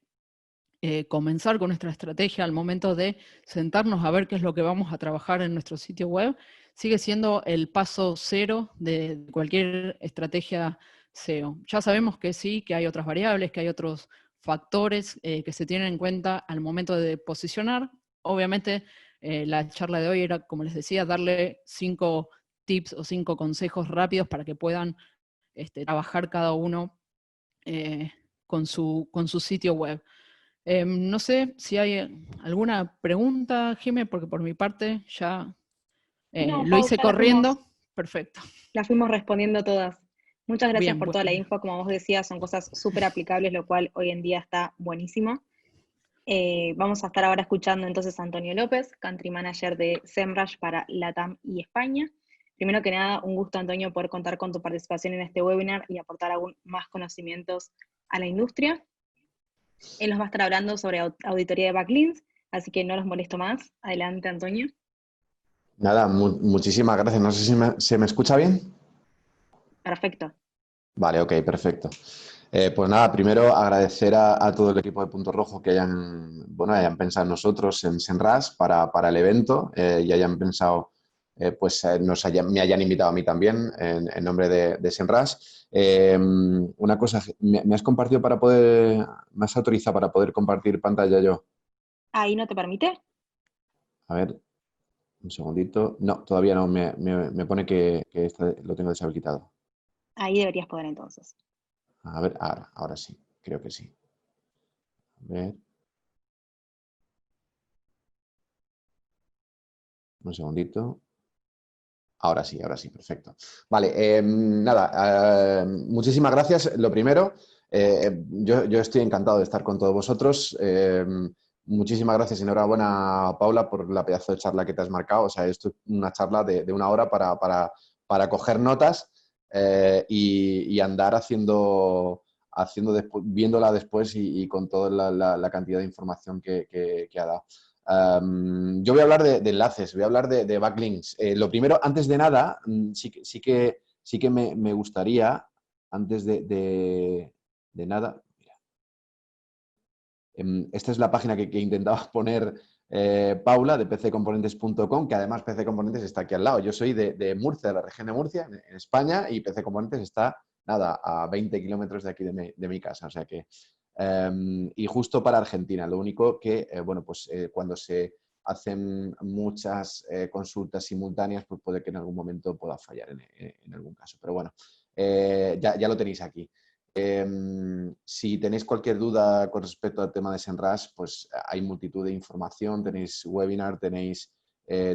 comenzar con nuestra estrategia, al momento de sentarnos a ver qué es lo que vamos a trabajar en nuestro sitio web, sigue siendo el paso cero de cualquier estrategia SEO. Ya sabemos que sí, que hay otras variables, que hay otros factores que se tienen en cuenta al momento de posicionar. Obviamente, la charla de hoy era, como les decía, darle 5 tips o 5 consejos rápidos para que puedan trabajar cada uno con su sitio web. No sé si hay alguna pregunta, Jimé, porque por mi parte ya No, lo Pau, hice ya corriendo. Perfecto. la fuimos respondiendo todas. Muchas gracias Bien, por toda la bueno. info, como vos decías, son cosas súper aplicables, lo cual hoy en día está buenísimo. Vamos a estar ahora escuchando entonces a Antonio López, Country Manager de SEMrush para LATAM y España. Primero que nada, un gusto, Antonio, poder contar con tu participación en este webinar y aportar aún más conocimientos a la industria. Él nos va a estar hablando sobre auditoría de backlinks, así que no los molesto más. Adelante, Antonio. Nada, muchísimas gracias. No sé si se me escucha bien. Perfecto. Vale, ok, perfecto. Pues nada, primero agradecer a todo el equipo de Punto Rojo que hayan pensado en nosotros, en Senras, para el evento y hayan pensado, me hayan invitado a mí también en nombre de Senras. Una cosa, ¿me has compartido me has autorizado para poder compartir pantalla yo? ¿Ahí no te permite? A ver, un segundito. No, todavía no, me pone que lo tengo deshabilitado. Ahí deberías poder entonces. A ver, ahora sí, creo que sí. A ver. Un segundito. Ahora sí, perfecto. Vale, nada, muchísimas gracias. Lo primero, yo estoy encantado de estar con todos vosotros. Muchísimas gracias y enhorabuena, Paula, por la pedazo de charla que te has marcado. O sea, esto es una charla de una hora para coger notas y andar viéndola después y con toda la cantidad de información que ha dado. Yo voy a hablar de enlaces, voy a hablar de backlinks. Lo primero, antes de nada, sí que me gustaría, antes de nada, mira, esta es la página que intentaba poner Paula de pccomponentes.com, que además PC Componentes está aquí al lado. Yo soy de Murcia, de la región de Murcia, en España, y PC Componentes está, nada, a 20 kilómetros de aquí de mi casa. O sea que, y justo para Argentina. Lo único que, cuando se hacen muchas consultas simultáneas, pues puede que en algún momento pueda fallar en algún caso. Pero bueno, ya lo tenéis aquí. Si tenéis cualquier duda con respecto al tema de Senras, pues hay multitud de información, tenéis webinar, tenéis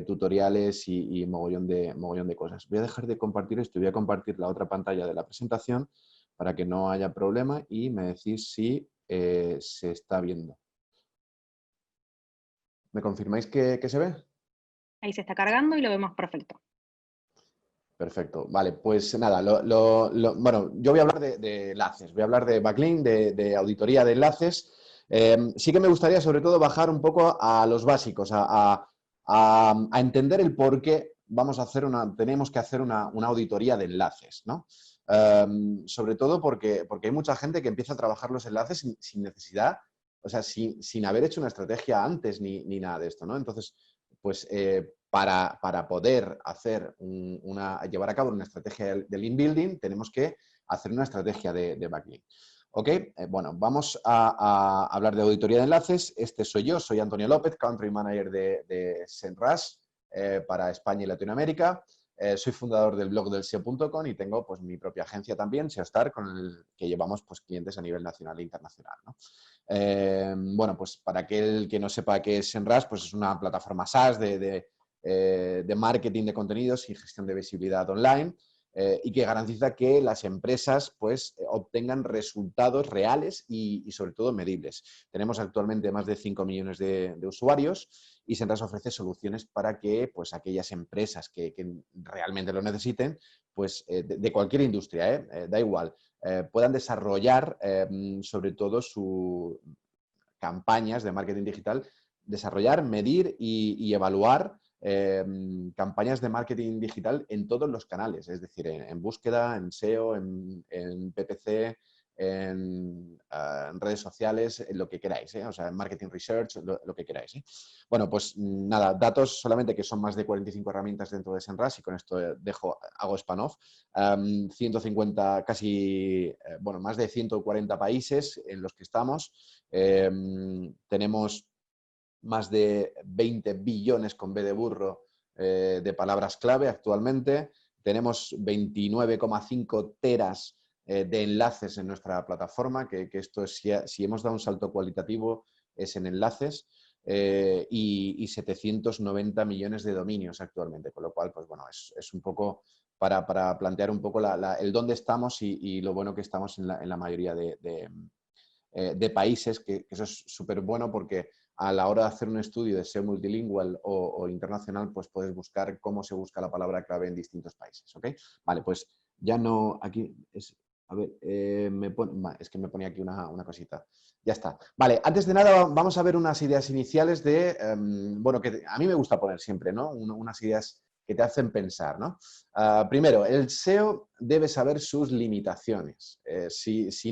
tutoriales y mogollón de cosas. Voy a dejar de compartir esto y voy a compartir la otra pantalla de la presentación para que no haya problema y me decís si se está viendo. ¿Me confirmáis que se ve? Ahí se está cargando y lo vemos perfecto. Perfecto. Vale, pues nada, bueno, yo voy a hablar de enlaces, voy a hablar de backlink, de auditoría de enlaces. Sí que me gustaría sobre todo bajar un poco a los básicos, a entender el por qué tenemos que hacer una auditoría de enlaces, ¿no? Sobre todo porque hay mucha gente que empieza a trabajar los enlaces sin necesidad, o sea, sin haber hecho una estrategia antes ni nada de esto, ¿no? Entonces, pues para poder llevar a cabo una estrategia de link building, tenemos que hacer una estrategia de backlink. ¿Ok? Bueno, vamos a hablar de auditoría de enlaces. Este soy yo, soy Antonio López, Country Manager de Senras para España y Latinoamérica. Soy fundador del blog del SEO.com y tengo pues mi propia agencia también, SEOstar, con el que llevamos pues clientes a nivel nacional e internacional, ¿no? Bueno, pues para aquel que no sepa qué es Senras, pues es una plataforma SaaS de marketing de contenidos y gestión de visibilidad online y que garantiza que las empresas pues obtengan resultados reales y sobre todo medibles. Tenemos actualmente más de 5 millones de usuarios y Senras ofrece soluciones para que pues aquellas empresas que realmente lo necesiten, pues de cualquier industria, da igual, puedan desarrollar sobre todo sus campañas de marketing digital, desarrollar, medir y evaluar campañas de marketing digital en todos los canales, es decir, en búsqueda, en SEO, en PPC, en redes sociales, en lo que queráis, o sea, en marketing research, lo que queráis. Bueno, pues nada, datos solamente que son más de 45 herramientas dentro de Senras y con esto hago spin-off. 150, más de 140 países en los que estamos. Tenemos más de 20 billones con B de burro de palabras clave actualmente. Tenemos 29,5 teras de enlaces en nuestra plataforma, que esto es, si hemos dado un salto cualitativo, es en enlaces y 790 millones de dominios actualmente, con lo cual, pues bueno, es un poco para plantear un poco el dónde estamos y lo bueno que estamos en la mayoría de países, que eso es súper bueno porque a la hora de hacer un estudio de SEO multilingüe o internacional, pues puedes buscar cómo se busca la palabra clave en distintos países, ¿ok? Vale, pues ya no, aquí, a ver, es que me ponía aquí una cosita. Ya está. Vale, antes de nada vamos a ver unas ideas iniciales de, bueno, que a mí me gusta poner siempre, ¿no? Unas ideas que te hacen pensar, ¿no? Primero, el SEO debe saber sus limitaciones. Si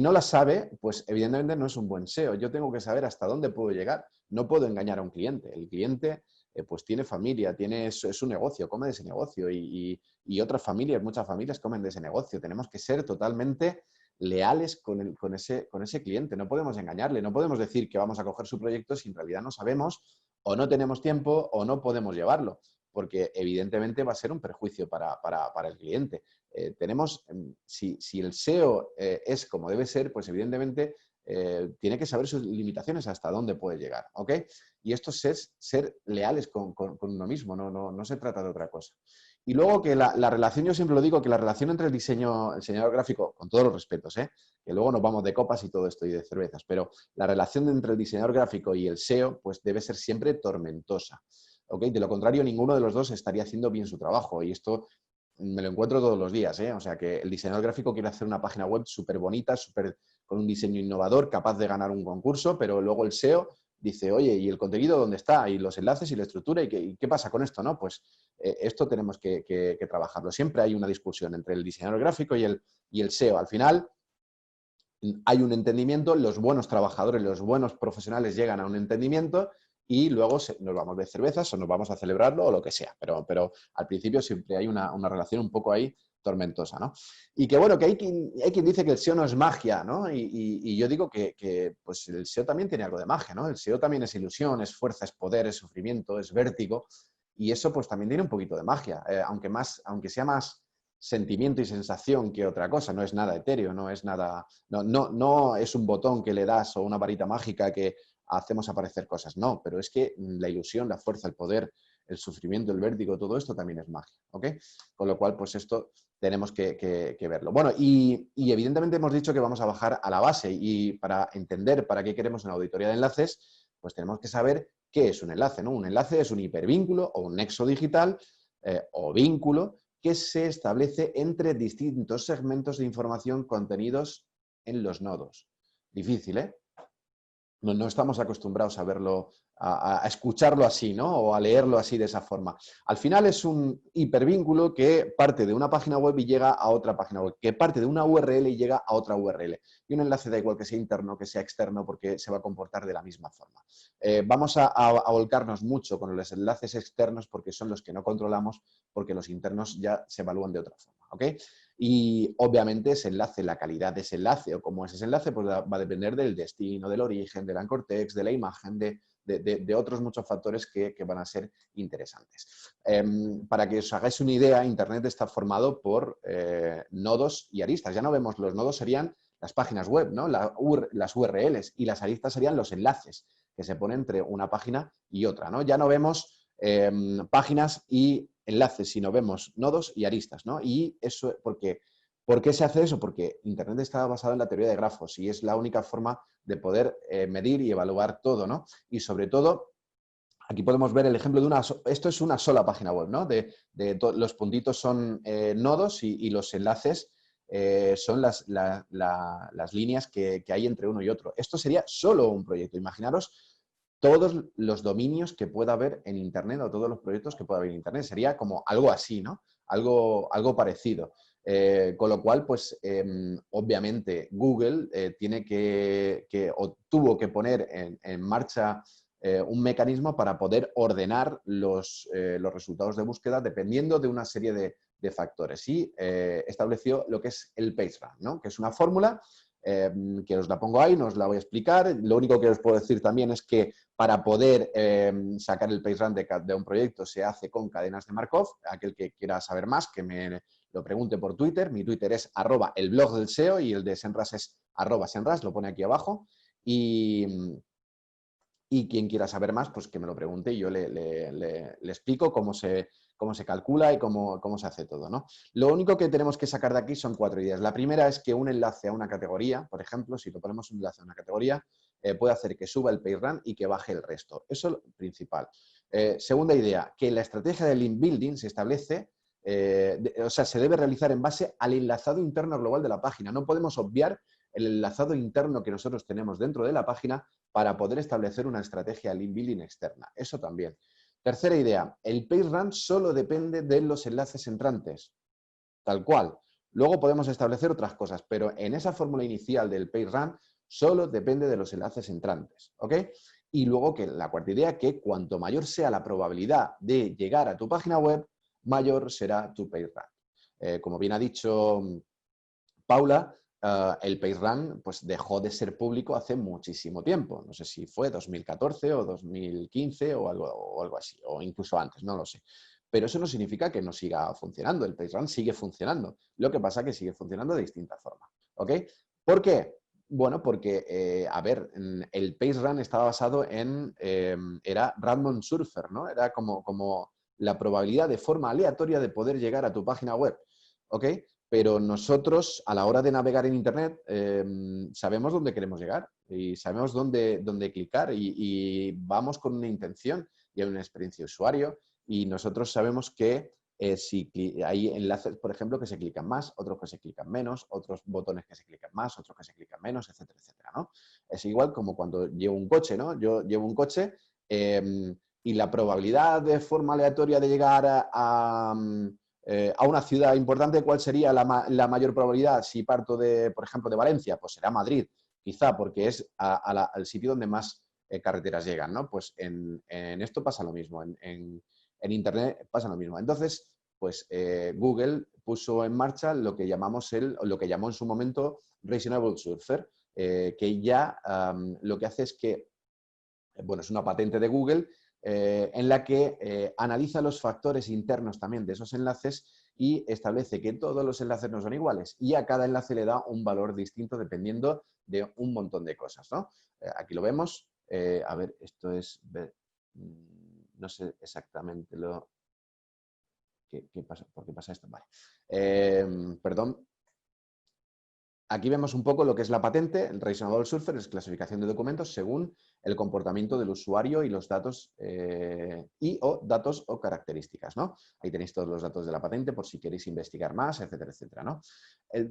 no las sabe, pues evidentemente no es un buen SEO. Yo tengo que saber hasta dónde puedo llegar. No puedo engañar a un cliente. El cliente pues tiene familia, es su negocio, come de ese negocio y otras familias, muchas familias comen de ese negocio. Tenemos que ser totalmente leales con ese cliente. No podemos engañarle, no podemos decir que vamos a coger su proyecto si en realidad no sabemos o no tenemos tiempo o no podemos llevarlo, porque evidentemente va a ser un perjuicio para el cliente. Si el SEO es como debe ser, pues evidentemente tiene que saber sus limitaciones, hasta dónde puede llegar, ¿ok? Y esto es ser leales con uno mismo, no se trata de otra cosa. Y luego que la relación, yo siempre lo digo, que la relación entre el diseñador gráfico, con todos los respetos, que luego nos vamos de copas y todo esto y de cervezas, pero la relación entre el diseñador gráfico y el SEO pues debe ser siempre tormentosa, ¿ok? De lo contrario, ninguno de los dos estaría haciendo bien su trabajo y esto me lo encuentro todos los días, O sea, que el diseñador gráfico quiere hacer una página web súper bonita, con un diseño innovador, capaz de ganar un concurso, pero luego el SEO dice, oye, ¿y el contenido dónde está? ¿Y los enlaces y la estructura? ¿Y qué pasa con esto? ¿No? Pues esto tenemos que trabajarlo. Siempre hay una discusión entre el diseñador gráfico y el SEO. Al final hay un entendimiento, los buenos trabajadores, los buenos profesionales llegan a un entendimiento y luego nos vamos de cervezas o nos vamos a celebrarlo o lo que sea. Pero al principio siempre hay una relación un poco ahí tormentosa, ¿no? Y que bueno, que hay quien dice que el SEO no es magia, ¿no? Y yo digo que pues el SEO también tiene algo de magia, ¿no? El SEO también es ilusión, es fuerza, es poder, es sufrimiento, es vértigo y eso pues también tiene un poquito de magia, aunque sea más sentimiento y sensación que otra cosa, no es nada etéreo, no es nada, no es un botón que le das o una varita mágica que hacemos aparecer cosas, no, pero es que la ilusión, la fuerza, el poder, el sufrimiento, el vértigo, todo esto también es magia, ¿ok? Con lo cual, pues esto tenemos que verlo. Bueno, y evidentemente hemos dicho que vamos a bajar a la base y para entender para qué queremos una auditoría de enlaces, pues tenemos que saber qué es un enlace, ¿no? Un enlace es un hipervínculo o un nexo digital o vínculo que se establece entre distintos segmentos de información contenidos en los nodos. Difícil, ¿eh? No estamos acostumbrados a verlo, a escucharlo así, ¿no? O a leerlo así de esa forma. Al final es un hipervínculo que parte de una página web y llega a otra página web, que parte de una URL y llega a otra URL. Y un enlace da igual que sea interno, que sea externo, porque se va a comportar de la misma forma. Vamos a volcarnos mucho con los enlaces externos porque son los que no controlamos, porque los internos ya se evalúan de otra forma, ¿ok? Y obviamente ese enlace, la calidad de ese enlace o cómo es ese enlace, pues va a depender del destino, del origen, del anchor text, de la imagen, de otros muchos factores que van a ser interesantes. Para que os hagáis una idea, Internet está formado por nodos y aristas. Ya no vemos, los nodos serían las páginas web, ¿no? Las URLs y las aristas serían los enlaces que se ponen entre una página y otra, ¿no? Ya no vemos páginas y enlaces, sino vemos nodos y aristas, ¿no? Y eso, ¿por qué se hace eso? Porque Internet está basado en la teoría de grafos y es la única forma de poder medir y evaluar todo, ¿no? Y sobre todo, aquí podemos ver el ejemplo de esto es una sola página web, ¿no? Los puntitos son nodos y los enlaces son las líneas que hay entre uno y otro. Esto sería solo un proyecto. Imaginaros todos los dominios que pueda haber en Internet o todos los proyectos que pueda haber en Internet. Sería como algo así, ¿no? Algo parecido. Con lo cual, pues, obviamente, Google tuvo que poner en marcha un mecanismo para poder ordenar los resultados de búsqueda dependiendo de una serie de factores. Y estableció lo que es el PageRank, ¿no? Que es una fórmula que os la pongo ahí, no os la voy a explicar. Lo único que os puedo decir también es que para poder sacar el PageRank de un proyecto se hace con cadenas de Markov. Aquel que quiera saber más, que me lo pregunte por Twitter. Mi Twitter es @elblogdelseo y el de Semrush es @Semrush, lo pone aquí abajo. Y quien quiera saber más, pues que me lo pregunte y yo le explico cómo se calcula y cómo se hace todo, ¿no? Lo único que tenemos que sacar de aquí son 4 ideas. La primera es que un enlace a una categoría, por ejemplo, si lo ponemos un enlace a una categoría, puede hacer que suba el PageRank y que baje el resto. Eso es lo principal. Segunda idea, que la estrategia de link building se establece, o sea, se debe realizar en base al enlazado interno global de la página. No podemos obviar el enlazado interno que nosotros tenemos dentro de la página para poder establecer una estrategia de link building externa. Eso también. Tercera idea, el PageRank solo depende de los enlaces entrantes, tal cual. Luego podemos establecer otras cosas, pero en esa fórmula inicial del PageRank solo depende de los enlaces entrantes, ¿ok? Y luego que la cuarta idea, que cuanto mayor sea la probabilidad de llegar a tu página web, mayor será tu PageRank. Como bien ha dicho Paula, el PageRank pues, dejó de ser público hace muchísimo tiempo. No sé si fue 2014 o 2015 o algo así, o incluso antes, no lo sé. Pero eso no significa que no siga funcionando. El PageRank sigue funcionando. Lo que pasa es que sigue funcionando de distinta forma. ¿Ok? ¿Por qué? Bueno, porque, a ver, el PageRank estaba basado en, era random surfer, ¿no? Era como la probabilidad de forma aleatoria de poder llegar a tu página web. ¿Ok? Pero nosotros, a la hora de navegar en Internet, sabemos dónde queremos llegar y sabemos dónde clicar y vamos con una intención y hay una experiencia de usuario y nosotros sabemos que si hay enlaces, por ejemplo, que se clican más, otros que se clican menos, otros botones que se clican más, otros que se clican menos, etcétera, etcétera, ¿no? Es igual como cuando llevo un coche, ¿no? Yo llevo un coche y la probabilidad de forma aleatoria de llegar a una ciudad importante, ¿cuál sería la mayor probabilidad? Si parto de, por ejemplo, de Valencia, pues será Madrid, quizá porque es al sitio donde más carreteras llegan, ¿no? Pues en esto pasa lo mismo, en Internet pasa lo mismo. Entonces, pues Google puso en marcha lo que llamamos lo que llamó en su momento Reasonable Surfer, que ya lo que hace es que, bueno, es una patente de Google, en la que analiza los factores internos también de esos enlaces y establece que todos los enlaces no son iguales y a cada enlace le da un valor distinto dependiendo de un montón de cosas, ¿no? Aquí lo vemos. A ver, esto es... no sé exactamente ¿Qué pasa? ¿Por qué pasa esto? Vale. Perdón. Aquí vemos un poco lo que es la patente. El Reasonable Surfer es clasificación de documentos según el comportamiento del usuario y los datos datos o características, ¿no? Ahí tenéis todos los datos de la patente por si queréis investigar más, etcétera, etcétera, ¿no?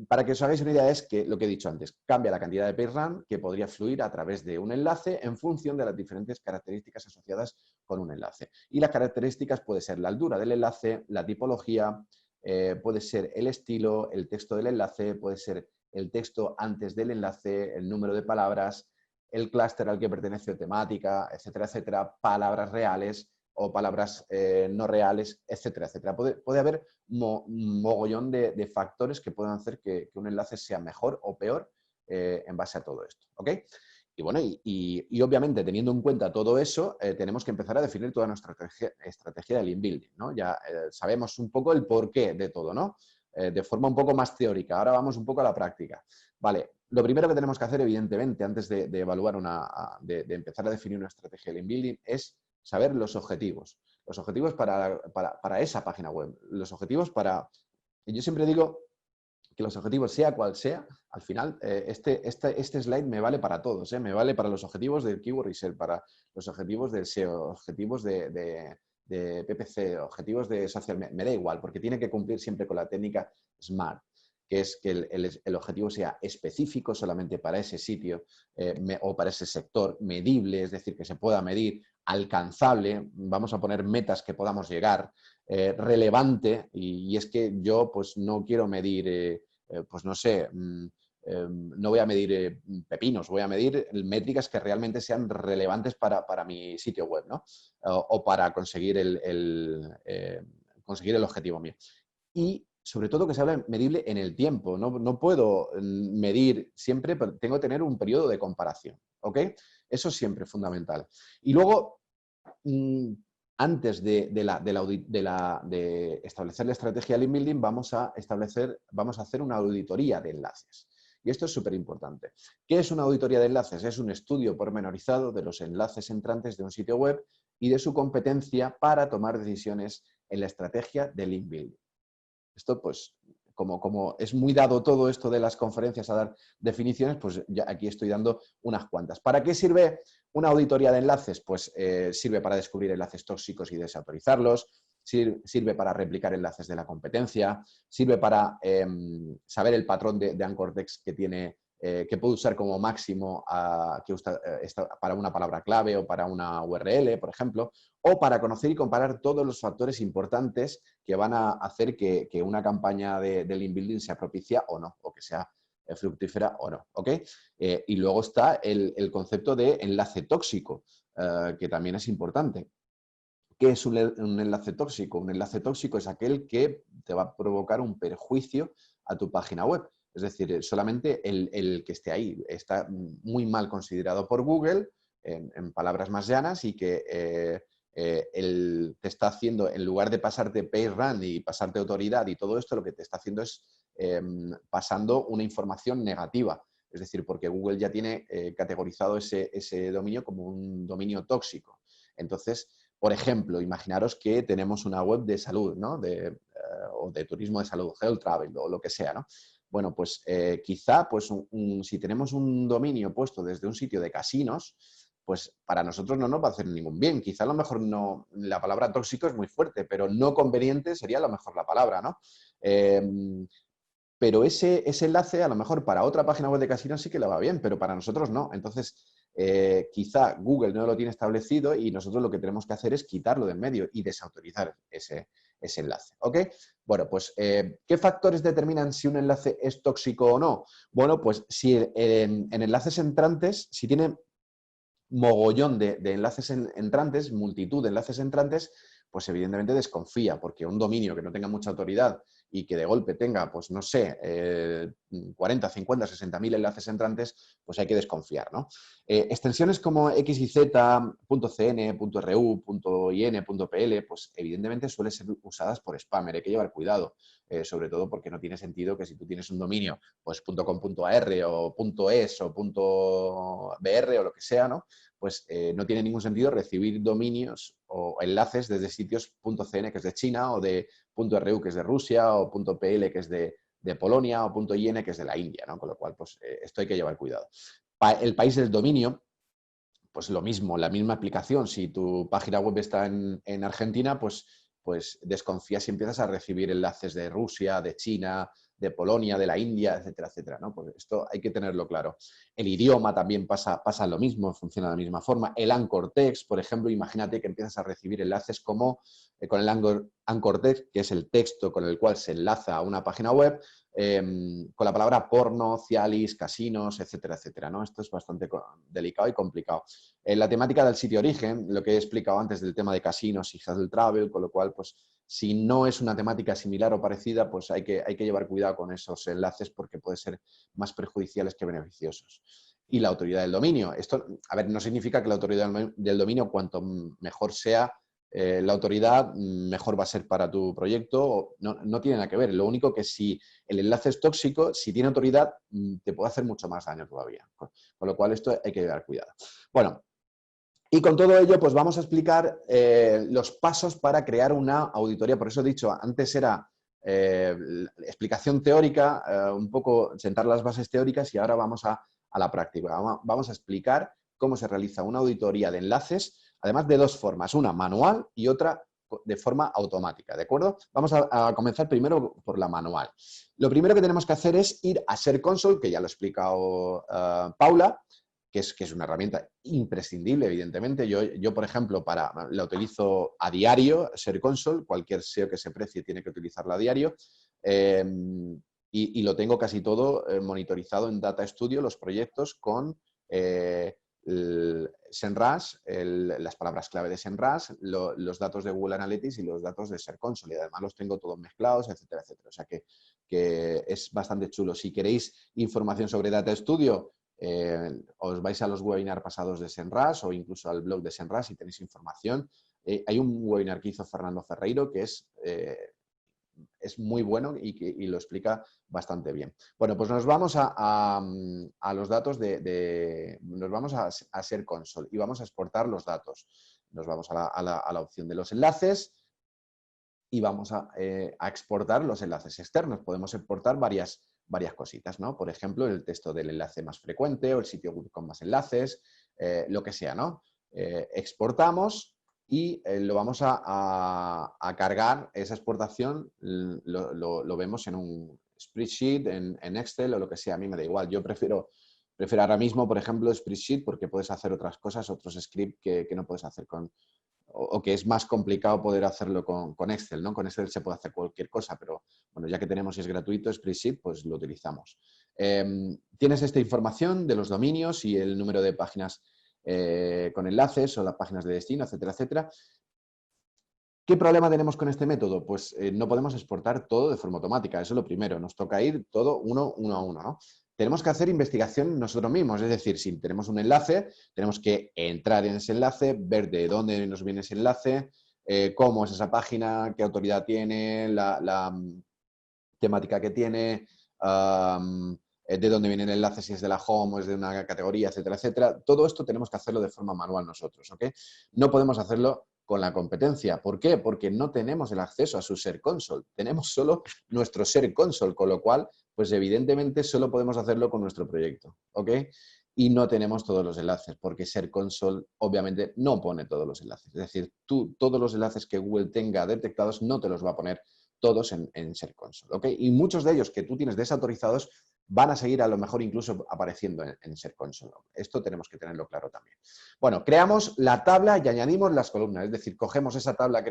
Para que os hagáis una idea es que lo que he dicho antes, cambia la cantidad de PageRank que podría fluir a través de un enlace en función de las diferentes características asociadas con un enlace. Y las características puede ser la altura del enlace, la tipología, puede ser el estilo, el texto del enlace, puede ser el texto antes del enlace, el número de palabras, el clúster al que pertenece o temática, etcétera, etcétera, palabras reales o palabras no reales, etcétera, etcétera. Puede haber un mogollón de factores que pueden hacer que un enlace sea mejor o peor en base a todo esto. ¿Ok? Y bueno, y obviamente teniendo en cuenta todo eso, tenemos que empezar a definir toda nuestra estrategia de link building, ¿no? Ya sabemos un poco el porqué de todo, ¿no? De forma un poco más teórica. Ahora vamos un poco a la práctica. Vale, lo primero que tenemos que hacer, evidentemente, antes de evaluar de empezar a definir una estrategia de link building, es saber los objetivos. Los objetivos para esa página web. Los objetivos para... Yo siempre digo que los objetivos, sea cual sea, al final, este slide me vale para todos, me vale para los objetivos del Keyword Research, para los objetivos del SEO, objetivos de PPC, objetivos de social media, me da igual, porque tiene que cumplir siempre con la técnica SMART, que es que el objetivo sea específico solamente para ese sitio o para ese sector, medible, es decir, que se pueda medir, alcanzable, vamos a poner metas que podamos llegar, relevante, y es que yo pues no quiero medir, pues no sé, no voy a medir pepinos, voy a medir métricas que realmente sean relevantes para mi sitio web, ¿no? O para conseguir conseguir el objetivo mío. Y sobre todo que se habla medible en el tiempo. No puedo medir siempre, pero tengo que tener un periodo de comparación. ¿Ok? Eso es siempre fundamental. Y luego, antes de establecer la estrategia de link building, vamos a hacer una auditoría de enlaces. Y esto es súper importante. ¿Qué es una auditoría de enlaces? Es un estudio pormenorizado de los enlaces entrantes de un sitio web y de su competencia para tomar decisiones en la estrategia de link building. Esto, pues, como es muy dado todo esto de las conferencias a dar definiciones, pues ya aquí estoy dando unas cuantas. ¿Para qué sirve una auditoría de enlaces? Pues sirve para descubrir enlaces tóxicos y desautorizarlos, sirve para replicar enlaces de la competencia, sirve para saber el patrón de anchor text que tiene, que puede usar como máximo para una palabra clave o para una URL, por ejemplo, o para conocer y comparar todos los factores importantes que van a hacer que una campaña de link building sea propicia o no, o que sea fructífera o no. ¿Ok? Y luego está el concepto de enlace tóxico, que también es importante. ¿Qué es un enlace tóxico? Un enlace tóxico es aquel que te va a provocar un perjuicio a tu página web. Es decir, solamente el que esté ahí está muy mal considerado por Google, en palabras más llanas, y que te está haciendo, en lugar de pasarte PageRank y pasarte autoridad y todo esto, lo que te está haciendo es pasando una información negativa. Es decir, porque Google ya tiene categorizado ese dominio como un dominio tóxico. Entonces, por ejemplo, imaginaros que tenemos una web de salud, ¿no? O de turismo de salud, Health Travel o lo que sea, ¿no? Bueno, pues quizá pues, si tenemos un dominio puesto desde un sitio de casinos, pues para nosotros no nos va a hacer ningún bien. Quizá a lo mejor no, la palabra tóxico es muy fuerte, pero no conveniente sería a lo mejor la palabra, ¿no? Pero ese enlace a lo mejor para otra página web de casinos sí que le va bien, pero para nosotros no. Entonces, quizá Google no lo tiene establecido y nosotros lo que tenemos que hacer es quitarlo del medio y desautorizar ese enlace. ¿Ok? Bueno, pues, ¿qué factores determinan si un enlace es tóxico o no? Bueno, pues si en enlaces entrantes, si tiene mogollón de enlaces entrantes, multitud de enlaces entrantes, pues evidentemente desconfía, porque un dominio que no tenga mucha autoridad y que de golpe tenga, pues no sé, 40, 50, 60.000 enlaces entrantes, pues hay que desconfiar, ¿no? Extensiones como XYZ, .cn, .ru, .in, .pl, pues evidentemente suelen ser usadas por spammer, hay que llevar cuidado, sobre todo porque no tiene sentido que si tú tienes un dominio, pues .com.ar o .es o .br o lo que sea, ¿no? Pues no tiene ningún sentido recibir dominios o enlaces desde sitios .cn, que es de China, o de .ru, que es de Rusia, o .pl, que es de Polonia, o .in, que es de la India, ¿no? Con lo cual, pues esto hay que llevar cuidado. El país del dominio, pues lo mismo, la misma aplicación. Si tu página web está en Argentina, pues desconfía si empiezas a recibir enlaces de Rusia, de China, de Polonia, de la India, etcétera, etcétera, ¿no? Pues esto hay que tenerlo claro. El idioma también pasa lo mismo, funciona de la misma forma. El anchor text, por ejemplo, imagínate que empiezas a recibir enlaces como con el anchor text, que es el texto con el cual se enlaza a una página web, con la palabra porno, Cialis, casinos, etcétera, etcétera, ¿no? Esto es bastante delicado y complicado. La temática del sitio origen, lo que he explicado antes del tema de casinos y Health Travel, con lo cual, pues, si no es una temática similar o parecida, pues hay que llevar cuidado con esos enlaces porque pueden ser más perjudiciales que beneficiosos. Y la autoridad del dominio. Esto, a ver, no significa que la autoridad del dominio, cuanto mejor sea la autoridad, mejor va a ser para tu proyecto. No tiene nada que ver. Lo único que si el enlace es tóxico, si tiene autoridad, te puede hacer mucho más daño todavía. Con lo cual, esto hay que llevar cuidado. Bueno, y con todo ello, pues vamos a explicar los pasos para crear una auditoría. Por eso he dicho, antes era explicación teórica, un poco sentar las bases teóricas, y ahora vamos a la práctica. Vamos a explicar cómo se realiza una auditoría de enlaces, además de dos formas, una manual y otra de forma automática, ¿de acuerdo? Vamos a comenzar primero por la manual. Lo primero que tenemos que hacer es ir a Search Console, que ya lo ha explicado Paula, que es una herramienta imprescindible, evidentemente. Yo, por ejemplo, la utilizo a diario, Search Console, cualquier SEO que se precie tiene que utilizarla a diario, y lo tengo casi todo monitorizado en Data Studio, los proyectos con SEMrush, las palabras clave de SEMrush, los datos de Google Analytics y los datos de Search Console, y además los tengo todos mezclados, etcétera, etcétera. O sea que es bastante chulo. Si queréis información sobre Data Studio, os vais a los webinars pasados de SEMrush o incluso al blog de SEMrush y tenéis información. Hay un webinar que hizo Fernando Ferreiro que es es muy bueno y lo explica bastante bien. Bueno, pues nos vamos a los datos nos vamos a Search Console y vamos a exportar los datos. Nos vamos a la opción de los enlaces y vamos a exportar los enlaces externos. Podemos exportar varias cositas, ¿no? Por ejemplo, el texto del enlace más frecuente o el sitio web con más enlaces, lo que sea, ¿no? Exportamos y lo vamos a cargar. Esa exportación lo vemos en un spreadsheet, en Excel o lo que sea. A mí me da igual. Yo prefiero ahora mismo, por ejemplo, spreadsheet porque puedes hacer otras cosas, otros scripts que no puedes hacer o que es más complicado poder hacerlo con Excel, ¿no? Con Excel se puede hacer cualquier cosa, pero bueno, ya que tenemos y es gratuito, Spreadsheet, pues lo utilizamos. Tienes esta información de los dominios y el número de páginas con enlaces o las páginas de destino, etcétera, etcétera. ¿Qué problema tenemos con este método? Pues no podemos exportar todo de forma automática, eso es lo primero, nos toca ir todo uno a uno, ¿no? Tenemos que hacer investigación nosotros mismos, es decir, si tenemos un enlace, tenemos que entrar en ese enlace, ver de dónde nos viene ese enlace, cómo es esa página, qué autoridad tiene, la temática que tiene, de dónde viene el enlace, si es de la home o es de una categoría, etcétera, etcétera. Todo esto tenemos que hacerlo de forma manual nosotros, ¿ok? No podemos hacerlo con la competencia. ¿Por qué? Porque no tenemos el acceso a su Search Console. Tenemos solo nuestro Search Console, con lo cual, pues evidentemente solo podemos hacerlo con nuestro proyecto, ¿ok? Y no tenemos todos los enlaces, porque Search Console obviamente no pone todos los enlaces. Es decir, todos los enlaces que Google tenga detectados no te los va a poner todos en Search Console, ¿ok? Y muchos de ellos que tú tienes desautorizados van a seguir a lo mejor incluso apareciendo en Search Console. Esto tenemos que tenerlo claro también. Bueno, creamos la tabla y añadimos las columnas, es decir, cogemos esa tabla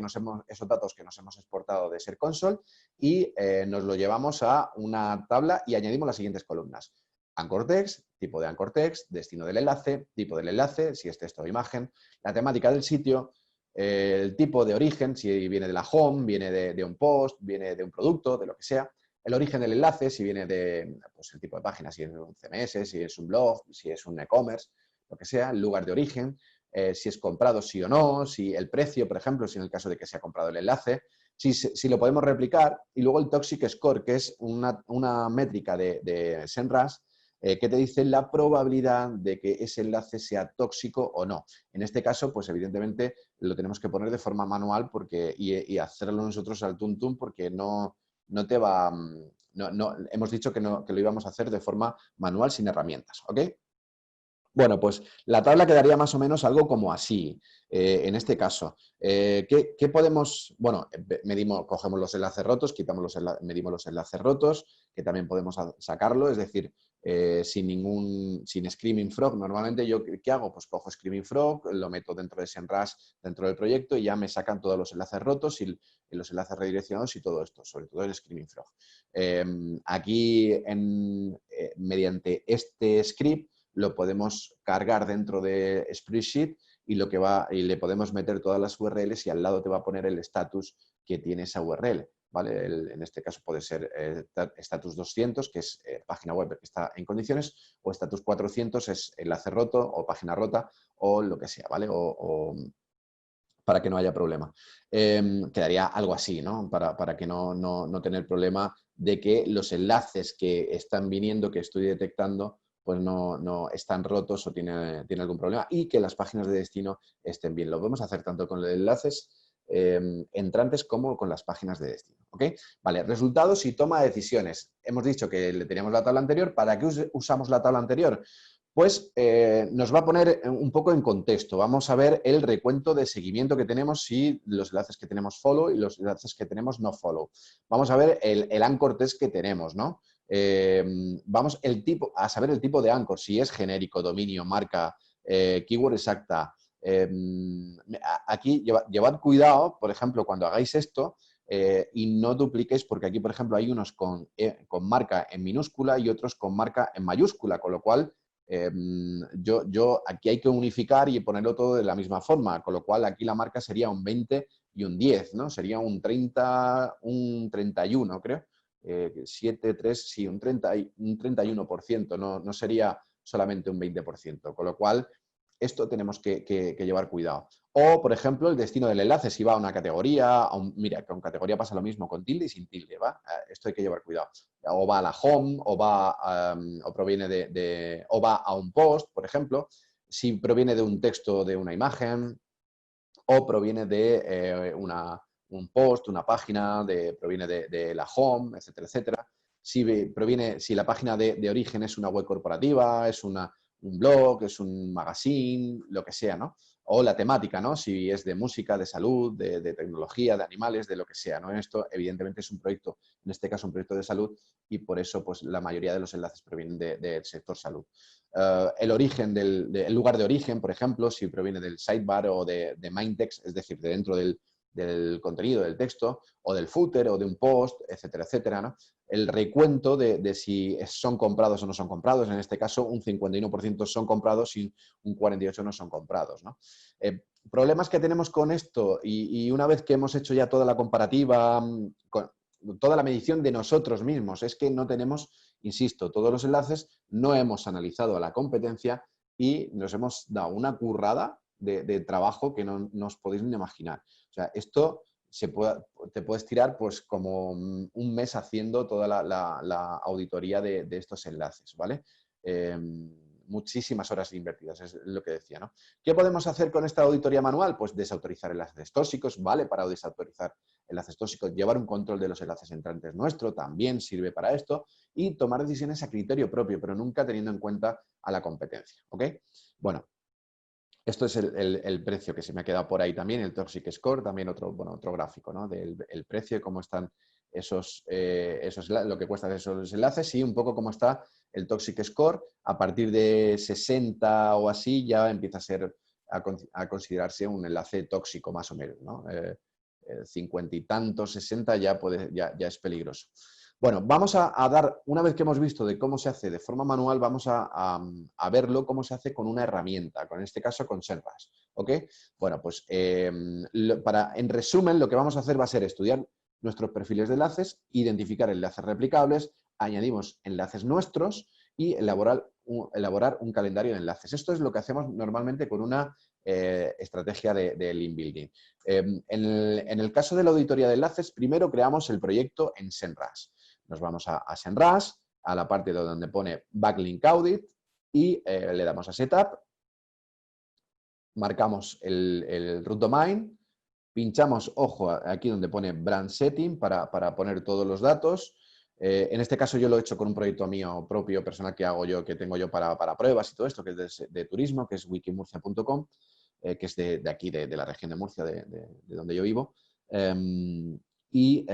esos datos que nos hemos exportado de Search Console y nos lo llevamos a una tabla y añadimos las siguientes columnas. Anchor text, tipo de anchor text, destino del enlace, tipo del enlace, si es texto o imagen, la temática del sitio, el tipo de origen, si viene de la home, viene de un post, viene de un producto, de lo que sea, el origen del enlace, si viene de pues, el tipo de página, si es un CMS, si es un blog, si es un e-commerce, lo que sea, el lugar de origen, si es comprado sí o no, si el precio, por ejemplo, si en el caso de que se ha comprado el enlace, si lo podemos replicar, y luego el Toxic Score, que es una métrica de SEMrush, que te dice la probabilidad de que ese enlace sea tóxico o no. En este caso, pues evidentemente lo tenemos que poner de forma manual y hacerlo nosotros al tuntum porque no te va... hemos dicho que lo íbamos a hacer de forma manual sin herramientas, ¿ok? Bueno, pues la tabla quedaría más o menos algo como así, en este caso. ¿Qué podemos...? Bueno, cogemos los enlaces rotos, medimos los enlaces rotos, que también podemos sacarlo, es decir, sin Screaming Frog. Normalmente yo, ¿qué hago? Pues cojo Screaming Frog, lo meto dentro de SEMrush, dentro del proyecto, y ya me sacan todos los enlaces rotos y los enlaces redireccionados y todo esto, sobre todo el Screaming Frog. Aquí, mediante este script, lo podemos cargar dentro de Spreadsheet y le podemos meter todas las URLs y al lado te va a poner el estatus que tiene esa URL. ¿Vale? En este caso puede ser status 200, que es página web que está en condiciones, o status 400 es enlace roto o página rota o lo que sea, ¿vale? O para que no haya problema. Quedaría algo así, ¿no? Para que no tener problema de que los enlaces que están viniendo, que estoy detectando, pues no están rotos o tiene algún problema y que las páginas de destino estén bien. Lo podemos hacer tanto con los enlaces entrantes como con las páginas de destino. ¿Ok? Vale, resultados y toma de decisiones. Hemos dicho que le teníamos la tabla anterior. ¿Para qué usamos la tabla anterior? Pues nos va a poner un poco en contexto. Vamos a ver el recuento de seguimiento que tenemos y los enlaces que tenemos follow y los enlaces que tenemos no follow. Vamos a ver el anchor text que tenemos, ¿no? Vamos a saber el tipo de anchor, si es genérico, dominio, marca, keyword exacta. Aquí llevad cuidado, por ejemplo, cuando hagáis esto y no dupliquéis, porque aquí, por ejemplo, hay unos con marca en minúscula y otros con marca en mayúscula, con lo cual aquí hay que unificar y ponerlo todo de la misma forma, con lo cual aquí la marca sería un 20 y un 10, ¿no? Sería un 30, un 31, creo. 7, 3, sí, un 31%, no sería solamente un 20%, con lo cual esto tenemos que llevar cuidado. O, por ejemplo, el destino del enlace, si va a una categoría, mira, con categoría pasa lo mismo, con tilde y sin tilde, ¿va? Esto hay que llevar cuidado. O va a la home, o proviene o va a un post, por ejemplo, si proviene de un texto de una imagen, o proviene de un post, una página, proviene de la home, etcétera, etcétera. Si la página de origen es una web corporativa, es un blog, es un magazine, lo que sea, ¿no? O la temática, ¿no? Si es de música, de salud, de tecnología, de animales, de lo que sea, ¿no? Esto, evidentemente, es un proyecto, en este caso, un proyecto de salud, y por eso, pues, la mayoría de los enlaces provienen del sector salud. El origen el lugar de origen, por ejemplo, si proviene del sidebar o de main text, es decir, de dentro del contenido del texto, o del footer, o de un post, etcétera, etcétera, ¿no? El recuento de si son comprados o no son comprados. En este caso, un 51% son comprados y un 48% no son comprados, ¿no? Problemas que tenemos con esto, y una vez que hemos hecho ya toda la comparativa, toda la medición de nosotros mismos, es que no tenemos, insisto, todos los enlaces, no hemos analizado a la competencia y nos hemos dado una currada de trabajo que no os podéis ni imaginar. O sea, esto te puedes tirar pues como un mes haciendo toda la auditoría de estos enlaces, ¿vale? Muchísimas horas invertidas, es lo que decía, ¿no? ¿Qué podemos hacer con esta auditoría manual? Pues desautorizar enlaces tóxicos, ¿vale? Para desautorizar enlaces tóxicos, llevar un control de los enlaces entrantes nuestro, también sirve para esto, y tomar decisiones a criterio propio, pero nunca teniendo en cuenta a la competencia, ¿ok? Bueno, esto es el precio que se me ha quedado por ahí también, el Toxic Score, también otro gráfico, ¿no? Del precio, cómo están lo que cuestan esos enlaces y un poco cómo está el Toxic Score. A partir de 60 o así ya empieza a considerarse un enlace tóxico, más o menos, ¿no? 50 y tantos, 60 ya es peligroso. Bueno, vamos a dar, una vez que hemos visto de cómo se hace de forma manual, vamos a verlo cómo se hace con una herramienta, en este caso con SEMrush, ¿ok? Bueno, pues en resumen lo que vamos a hacer va a ser estudiar nuestros perfiles de enlaces, identificar enlaces replicables, añadimos enlaces nuestros y elaborar un calendario de enlaces. Esto es lo que hacemos normalmente con una estrategia de link building. En el caso de la auditoría de enlaces, primero creamos el proyecto en SEMrush. Nos vamos a SEMrush, a la parte donde pone Backlink Audit y le damos a Setup, marcamos el root domain, pinchamos, ojo, aquí donde pone Brand Setting para poner todos los datos. En este caso yo lo he hecho con un proyecto mío propio, personal que tengo yo para pruebas y todo esto, que es de turismo, que es wikimurcia.com, que es de aquí, de la región de Murcia, de donde yo vivo. Y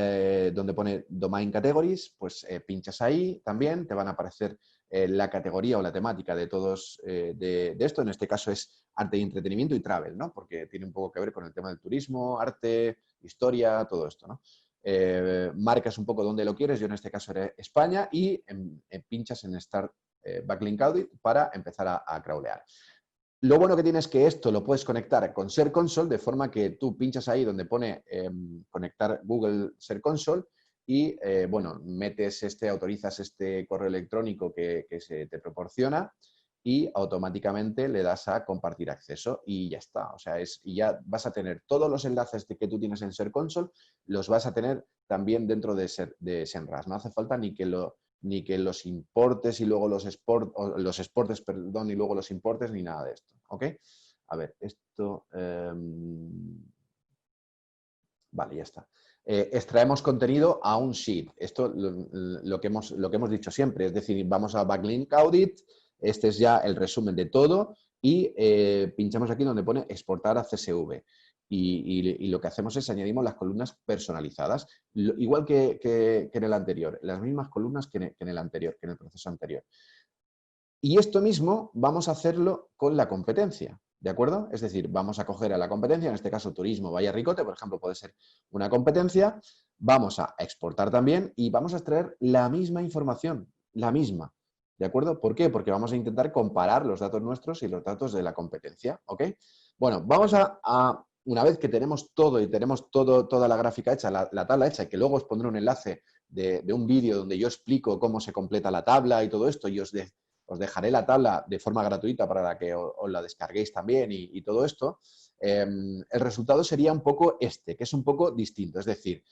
donde pone Domain Categories, pues pinchas ahí también, te van a aparecer la categoría o la temática de todos de esto. En este caso es arte y entretenimiento y travel, ¿no? Porque tiene un poco que ver con el tema del turismo, arte, historia, todo esto, ¿no? Marcas un poco dónde lo quieres, yo en este caso era España, y pinchas en Start Backlink Audit para empezar a crawlear. Lo bueno que tiene es que esto lo puedes conectar con Search Console, de forma que tú pinchas ahí donde pone conectar Google Search Console y, bueno, autorizas este correo electrónico que se te proporciona y automáticamente le das a compartir acceso y ya está. O sea, y ya vas a tener todos los enlaces que tú tienes en Search Console, los vas a tener también dentro de SEMrush. No hace falta ni que los importes y luego los exportes, perdón, y luego los importes, ni nada de esto, ¿ok? A ver, esto... vale, ya está. Extraemos contenido a un sheet. Esto lo que hemos dicho siempre, es decir, vamos a Backlink Audit, este es ya el resumen de todo y pinchamos aquí donde pone exportar a CSV. Y lo que hacemos es añadimos las columnas personalizadas, igual que en el anterior, las mismas columnas que en el anterior, que en el proceso anterior. Y esto mismo vamos a hacerlo con la competencia, ¿de acuerdo? Es decir, vamos a coger a la competencia, en este caso turismo, Valle Ricote, por ejemplo, puede ser una competencia, vamos a exportar también y vamos a extraer la misma información, la misma, ¿de acuerdo? ¿Por qué? Porque vamos a intentar comparar los datos nuestros y los datos de la competencia, ¿ok? Bueno, vamos una vez que tenemos todo y tenemos toda la gráfica hecha, la tabla hecha, que luego os pondré un enlace de un vídeo donde yo explico cómo se completa la tabla y todo esto, y os os dejaré la tabla de forma gratuita para que os la descarguéis también y todo esto. El resultado sería un poco este, que es un poco distinto. Es decir,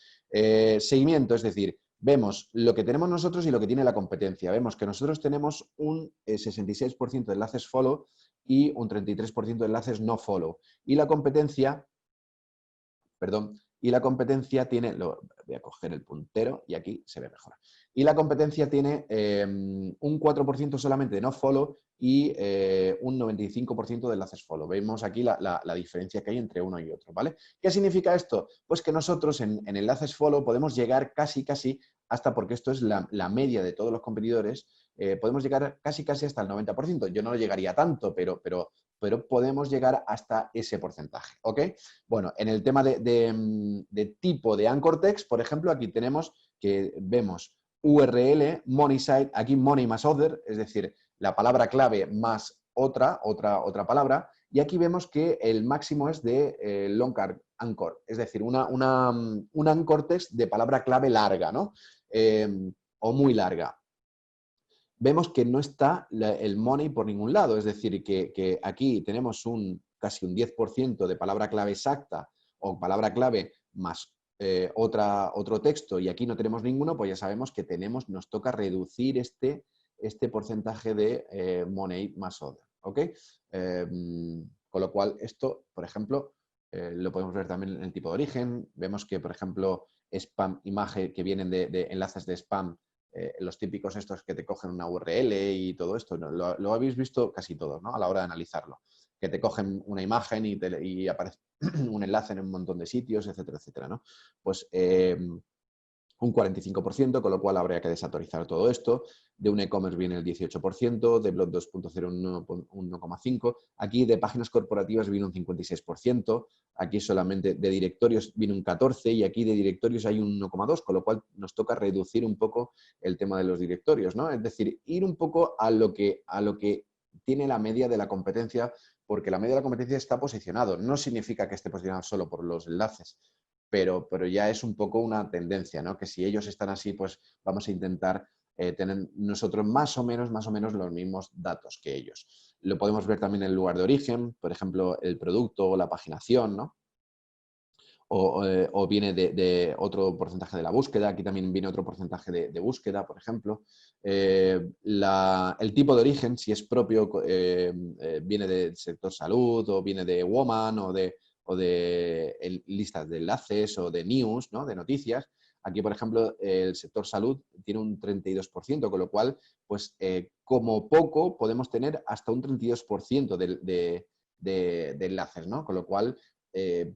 seguimiento, es decir, vemos lo que tenemos nosotros y lo que tiene la competencia. Vemos que nosotros tenemos un 66% de enlaces follow y un 33% de enlaces no follow. Y la competencia, perdón, y la competencia tiene, voy a coger el puntero y aquí se ve mejor. Y la competencia tiene un 4% solamente de no follow y un 95% de enlaces follow. Vemos aquí la diferencia que hay entre uno y otro, ¿vale? ¿Qué significa esto? Pues que nosotros en enlaces follow podemos llegar casi hasta, porque esto es la media de todos los competidores, podemos llegar casi hasta el 90%. Yo no lo llegaría tanto, pero podemos llegar hasta ese porcentaje, ¿ok? Bueno, en el tema de tipo de anchor text, por ejemplo, aquí tenemos que vemos URL, money site, aquí money más other, es decir, la palabra clave más otra palabra, y aquí vemos que el máximo es de long anchor, es decir, un anchor text de palabra clave larga, ¿no? O muy larga. Vemos que no está el money por ningún lado, es decir, que aquí tenemos casi un 10% de palabra clave exacta o palabra clave más otro texto y aquí no tenemos ninguno, pues ya sabemos que nos toca reducir este porcentaje de money más other, ¿ok? Con lo cual esto, por ejemplo, lo podemos ver también en el tipo de origen. Vemos que, por ejemplo, spam, imagen que vienen de enlaces de spam, los típicos estos que te cogen una URL y todo esto, ¿no? Lo habéis visto casi todos, ¿no? A la hora de analizarlo. Que te cogen una imagen y aparece un enlace en un montón de sitios, etcétera, etcétera, ¿no? Pues un 45%, con lo cual habría que desautorizar todo esto. De un e-commerce viene el 18%, de Blog 2.0 un 1,5%. Aquí de páginas corporativas viene un 56%. Aquí solamente de directorios viene un 14% y aquí de directorios hay un 1,2%, con lo cual nos toca reducir un poco el tema de los directorios, ¿no? Es decir, ir un poco a lo que tiene la media de la competencia, porque la media de la competencia está posicionado. No significa que esté posicionado solo por los enlaces, pero ya es un poco una tendencia, ¿no? Que si ellos están así, pues vamos a intentar tener nosotros más o menos los mismos datos que ellos. Lo podemos ver también en el lugar de origen, por ejemplo, el producto o la paginación, ¿no? O viene de otro porcentaje de la búsqueda, aquí también viene otro porcentaje de búsqueda, por ejemplo. El tipo de origen, si es propio, viene del sector salud o viene de Woman o de listas de enlaces o de news, ¿no? De noticias. Aquí, por ejemplo, el sector salud tiene un 32%, con lo cual, pues como poco podemos tener hasta un 32% de enlaces, ¿no? Con lo cual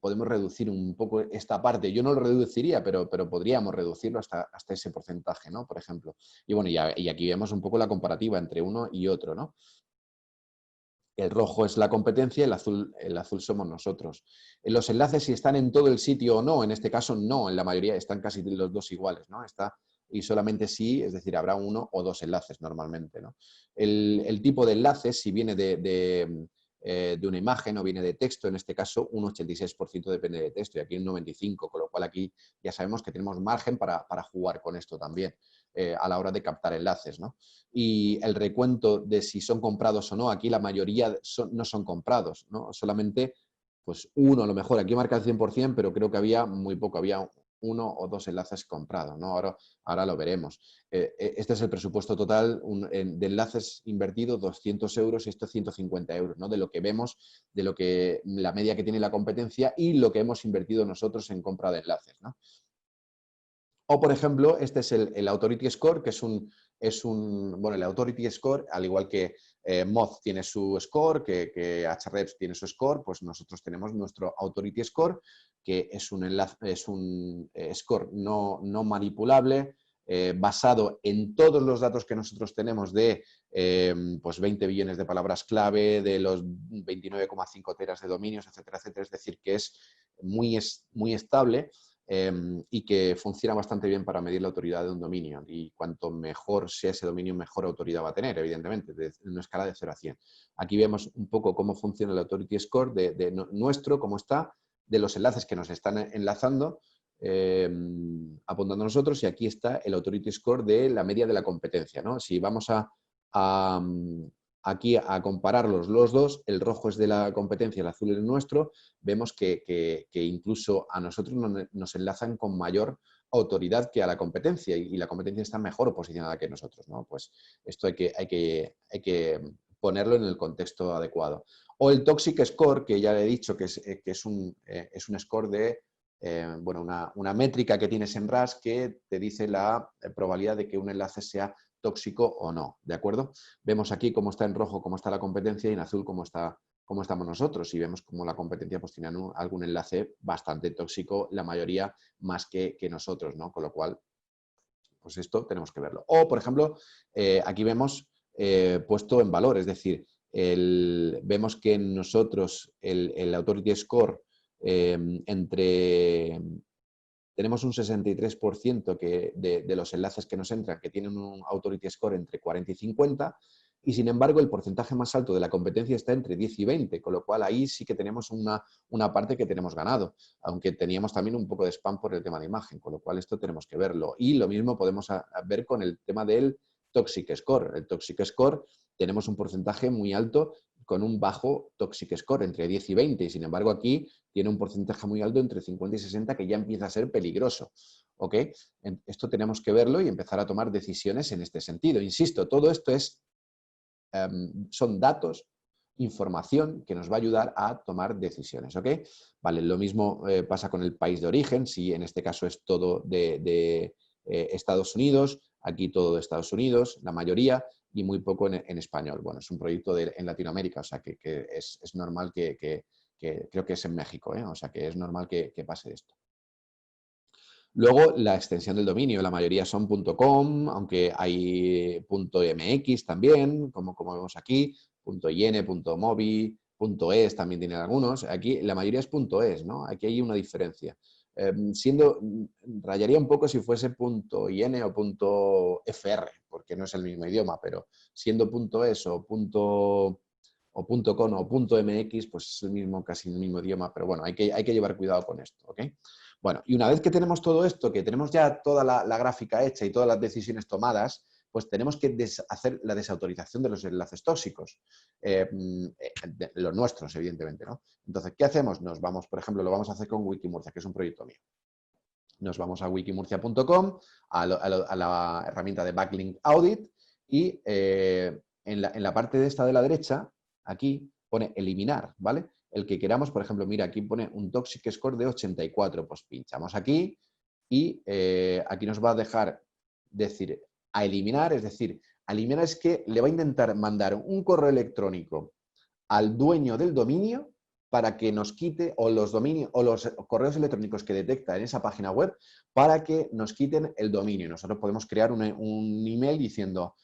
podemos reducir un poco esta parte. Yo no lo reduciría, pero podríamos reducirlo hasta ese porcentaje, ¿no? Por ejemplo. Y bueno, y aquí vemos un poco la comparativa entre uno y otro, ¿no? El rojo es la competencia, el azul somos nosotros. Los enlaces, si están en todo el sitio o no, en este caso no, en la mayoría están casi los dos iguales, ¿no? Y solamente sí, es decir, habrá uno o dos enlaces normalmente, ¿no? El tipo de enlaces, si viene de una imagen o viene de texto, en este caso un 86% depende de texto y aquí un 95%, con lo cual aquí ya sabemos que tenemos margen para jugar con esto también a la hora de captar enlaces, ¿no? Y el recuento de si son comprados o no, aquí la mayoría no son comprados, ¿no? Solamente pues uno a lo mejor, aquí marca el 100%, pero creo que había muy poco, había uno o dos enlaces comprados, ¿no? Ahora lo veremos. Este es el presupuesto total de enlaces invertidos, 200 euros y esto 150 euros, ¿no? De lo que vemos, de lo que la media que tiene la competencia y lo que hemos invertido nosotros en compra de enlaces, ¿no? O, por ejemplo, este es el Authority Score, que bueno, el Authority Score, al igual que Moz tiene su score, que Ahrefs tiene su score, pues nosotros tenemos nuestro Authority Score, que es un score no manipulable, basado en todos los datos que nosotros tenemos de pues 20 billones de palabras clave, de los 29,5 teras de dominios, etcétera, etcétera. Es decir, que es muy estable. Y que funciona bastante bien para medir la autoridad de un dominio. Y cuanto mejor sea ese dominio, mejor autoridad va a tener, evidentemente, en una escala de 0 a 100. Aquí vemos un poco cómo funciona el Authority Score de nuestro, cómo está, de los enlaces que nos están enlazando, apuntando a nosotros, y aquí está el Authority Score de la media de la competencia, ¿no? Si vamos a aquí a compararlos los dos, el rojo es de la competencia, el azul es el nuestro, vemos que incluso a nosotros nos enlazan con mayor autoridad que a la competencia y la competencia está mejor posicionada que nosotros, ¿no? Pues esto hay que ponerlo en el contexto adecuado. O el Toxic Score, que ya le he dicho que es un score de bueno, una métrica que tienes en RAS que te dice la probabilidad de que un enlace sea tóxico o no, ¿de acuerdo? Vemos aquí cómo está en rojo, cómo está la competencia y en azul cómo estamos nosotros y vemos cómo la competencia pues tiene algún enlace bastante tóxico, la mayoría más que nosotros, ¿no? Con lo cual, pues esto tenemos que verlo. O, por ejemplo, aquí vemos puesto en valor, es decir, vemos que nosotros el Authority Score tenemos un 63% de los enlaces que nos entran que tienen un Authority Score entre 40 y 50 y sin embargo el porcentaje más alto de la competencia está entre 10 y 20, con lo cual ahí sí que tenemos una parte que tenemos ganado, aunque teníamos también un poco de spam por el tema de imagen, con lo cual esto tenemos que verlo. Y lo mismo podemos ver con el tema del Toxic Score. El Toxic Score tenemos un porcentaje muy alto con un bajo Toxic Score, entre 10 y 20, y sin embargo aquí tiene un porcentaje muy alto entre 50 y 60 que ya empieza a ser peligroso. ¿Ok? Esto tenemos que verlo y empezar a tomar decisiones en este sentido. Insisto, todo esto son datos, información que nos va a ayudar a tomar decisiones. ¿Ok? Vale, lo mismo pasa con el país de origen, si en este caso es todo de Estados Unidos, aquí todo de Estados Unidos, la mayoría, y muy poco en español. Bueno, es un proyecto en Latinoamérica, o sea que es normal que creo que es en México, o sea que es normal que pase esto. Luego, la extensión del dominio, la mayoría son .com, aunque hay .mx también, como vemos aquí, .in, .mobi, .es también tienen algunos. Aquí la mayoría es .es, ¿no? Aquí hay una diferencia. Rayaría un poco si fuese .in o .fr, porque no es el mismo idioma, pero siendo .es o .com o .mx, pues es casi el mismo idioma, pero bueno, hay que llevar cuidado con esto, ¿ok? Bueno, y una vez que tenemos todo esto, que tenemos ya toda la gráfica hecha y todas las decisiones tomadas, pues tenemos que hacer la desautorización de los enlaces tóxicos, los nuestros, evidentemente, ¿no? Entonces, ¿qué hacemos? Nos vamos, por ejemplo, lo vamos a hacer con Wikimurcia, que es un proyecto mío. Nos vamos a wikimurcia.com, a la herramienta de Backlink Audit y en la parte de esta de la derecha, aquí pone eliminar, ¿vale? El que queramos, por ejemplo, mira, aquí pone un Toxic Score de 84, pues pinchamos aquí y aquí nos va a dejar decir a eliminar, es decir, a eliminar es que le va a intentar mandar un correo electrónico al dueño del dominio para que nos quite, o los correos electrónicos que detecta en esa página web, para que nos quiten el dominio. Nosotros podemos crear un email diciendo,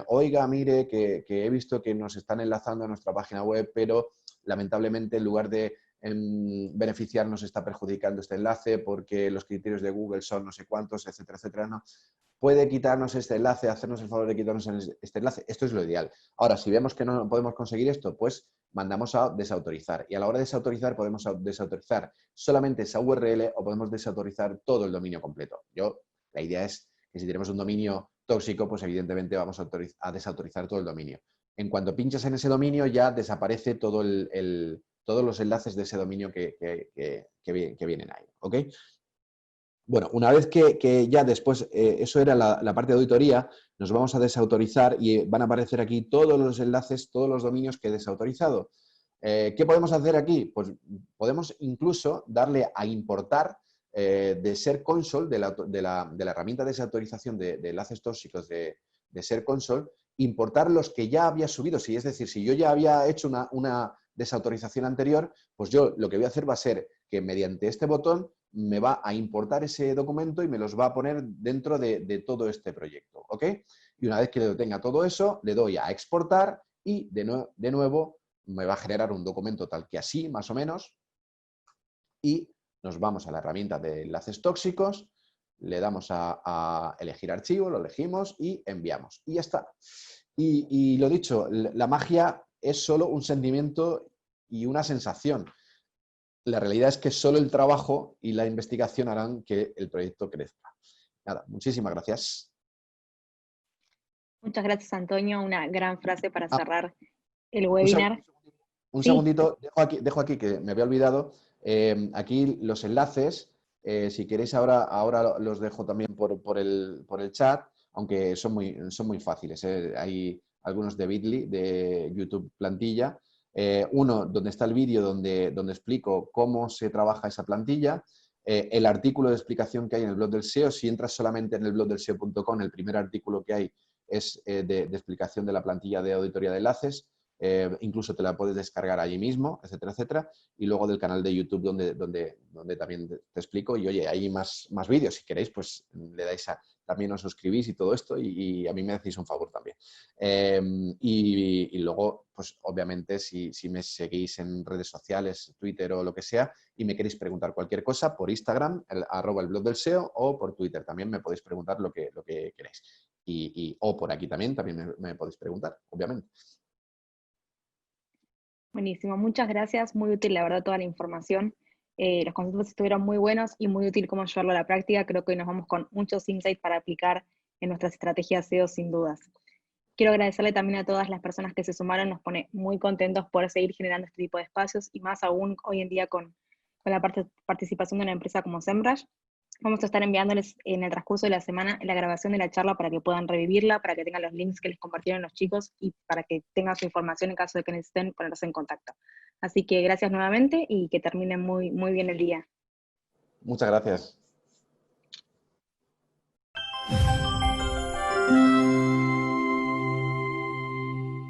oiga, mire, que he visto que nos están enlazando a nuestra página web, pero lamentablemente en lugar de beneficiarnos está perjudicando este enlace porque los criterios de Google son no sé cuántos, etcétera, etcétera, ¿no? Puede quitarnos este enlace, hacernos el favor de quitarnos este enlace. Esto es lo ideal. Ahora, si vemos que no podemos conseguir esto, pues mandamos a desautorizar. Y a la hora de desautorizar, podemos desautorizar solamente esa URL o podemos desautorizar todo el dominio completo. La idea es que si tenemos un dominio tóxico, pues evidentemente vamos a desautorizar todo el dominio. En cuanto pinchas en ese dominio, ya desaparece todos los enlaces de ese dominio que vienen ahí. ¿Ok? Bueno, una vez que ya después, eso era la parte de auditoría, nos vamos a desautorizar y van a aparecer aquí todos los enlaces, todos los dominios que he desautorizado. ¿Qué podemos hacer aquí? Pues podemos incluso darle a importar de Search Console, de la herramienta de desautorización de enlaces tóxicos de Search Console, importar los que ya había subido. Es decir, si yo ya había hecho una desautorización anterior, pues yo lo que voy a hacer va a ser que mediante este botón me va a importar ese documento y me los va a poner dentro de todo este proyecto, ¿ok? Y una vez que lo tenga todo eso, le doy a exportar y de nuevo me va a generar un documento tal que así, más o menos, y nos vamos a la herramienta de enlaces tóxicos, le damos a elegir archivo, lo elegimos y enviamos. Y ya está. Y lo dicho, la magia es solo un sentimiento y una sensación. La realidad es que solo el trabajo y la investigación harán que el proyecto crezca. Nada, muchísimas gracias. Muchas gracias, Antonio. Una gran frase para Ah, cerrar el un seg- webinar. un Sí, segundito, dejo aquí que me había olvidado. Aquí los enlaces, si queréis ahora los dejo también por el chat, aunque son muy fáciles. Hay algunos de Bitly, de YouTube plantilla. Uno donde está el vídeo donde explico cómo se trabaja esa plantilla. El artículo de explicación que hay en el blog del SEO, si entras solamente en el blog del SEO.com, el primer artículo que hay es de explicación de la plantilla de auditoría de enlaces. Incluso te la puedes descargar allí mismo, etcétera, etcétera. Y luego del canal de YouTube donde también te explico. Y oye, hay más vídeos. Si queréis, pues le dais también os suscribís y todo esto y a mí me hacéis un favor también. Y luego, pues obviamente, si me seguís en redes sociales, Twitter o lo que sea, y me queréis preguntar cualquier cosa, por Instagram, @el blog del SEO, o por Twitter también me podéis preguntar lo que queréis. O por aquí también me podéis preguntar, obviamente. buenísimo. Muchas gracias. Muy útil, la verdad, toda la información. Los conceptos estuvieron muy buenos y muy útil cómo llevarlo a la práctica. Creo que hoy nos vamos con muchos insights para aplicar en nuestras estrategias SEO, sin dudas. Quiero agradecerle también a todas las personas que se sumaron. Nos pone muy contentos por seguir generando este tipo de espacios y más aún hoy en día con la participación de una empresa como SEMrush. Vamos a estar enviándoles en el transcurso de la semana la grabación de la charla para que puedan revivirla, para que tengan los links que les compartieron los chicos y para que tengan su información en caso de que necesiten ponerse en contacto. Así que gracias nuevamente y que terminen muy, muy bien el día. Muchas gracias.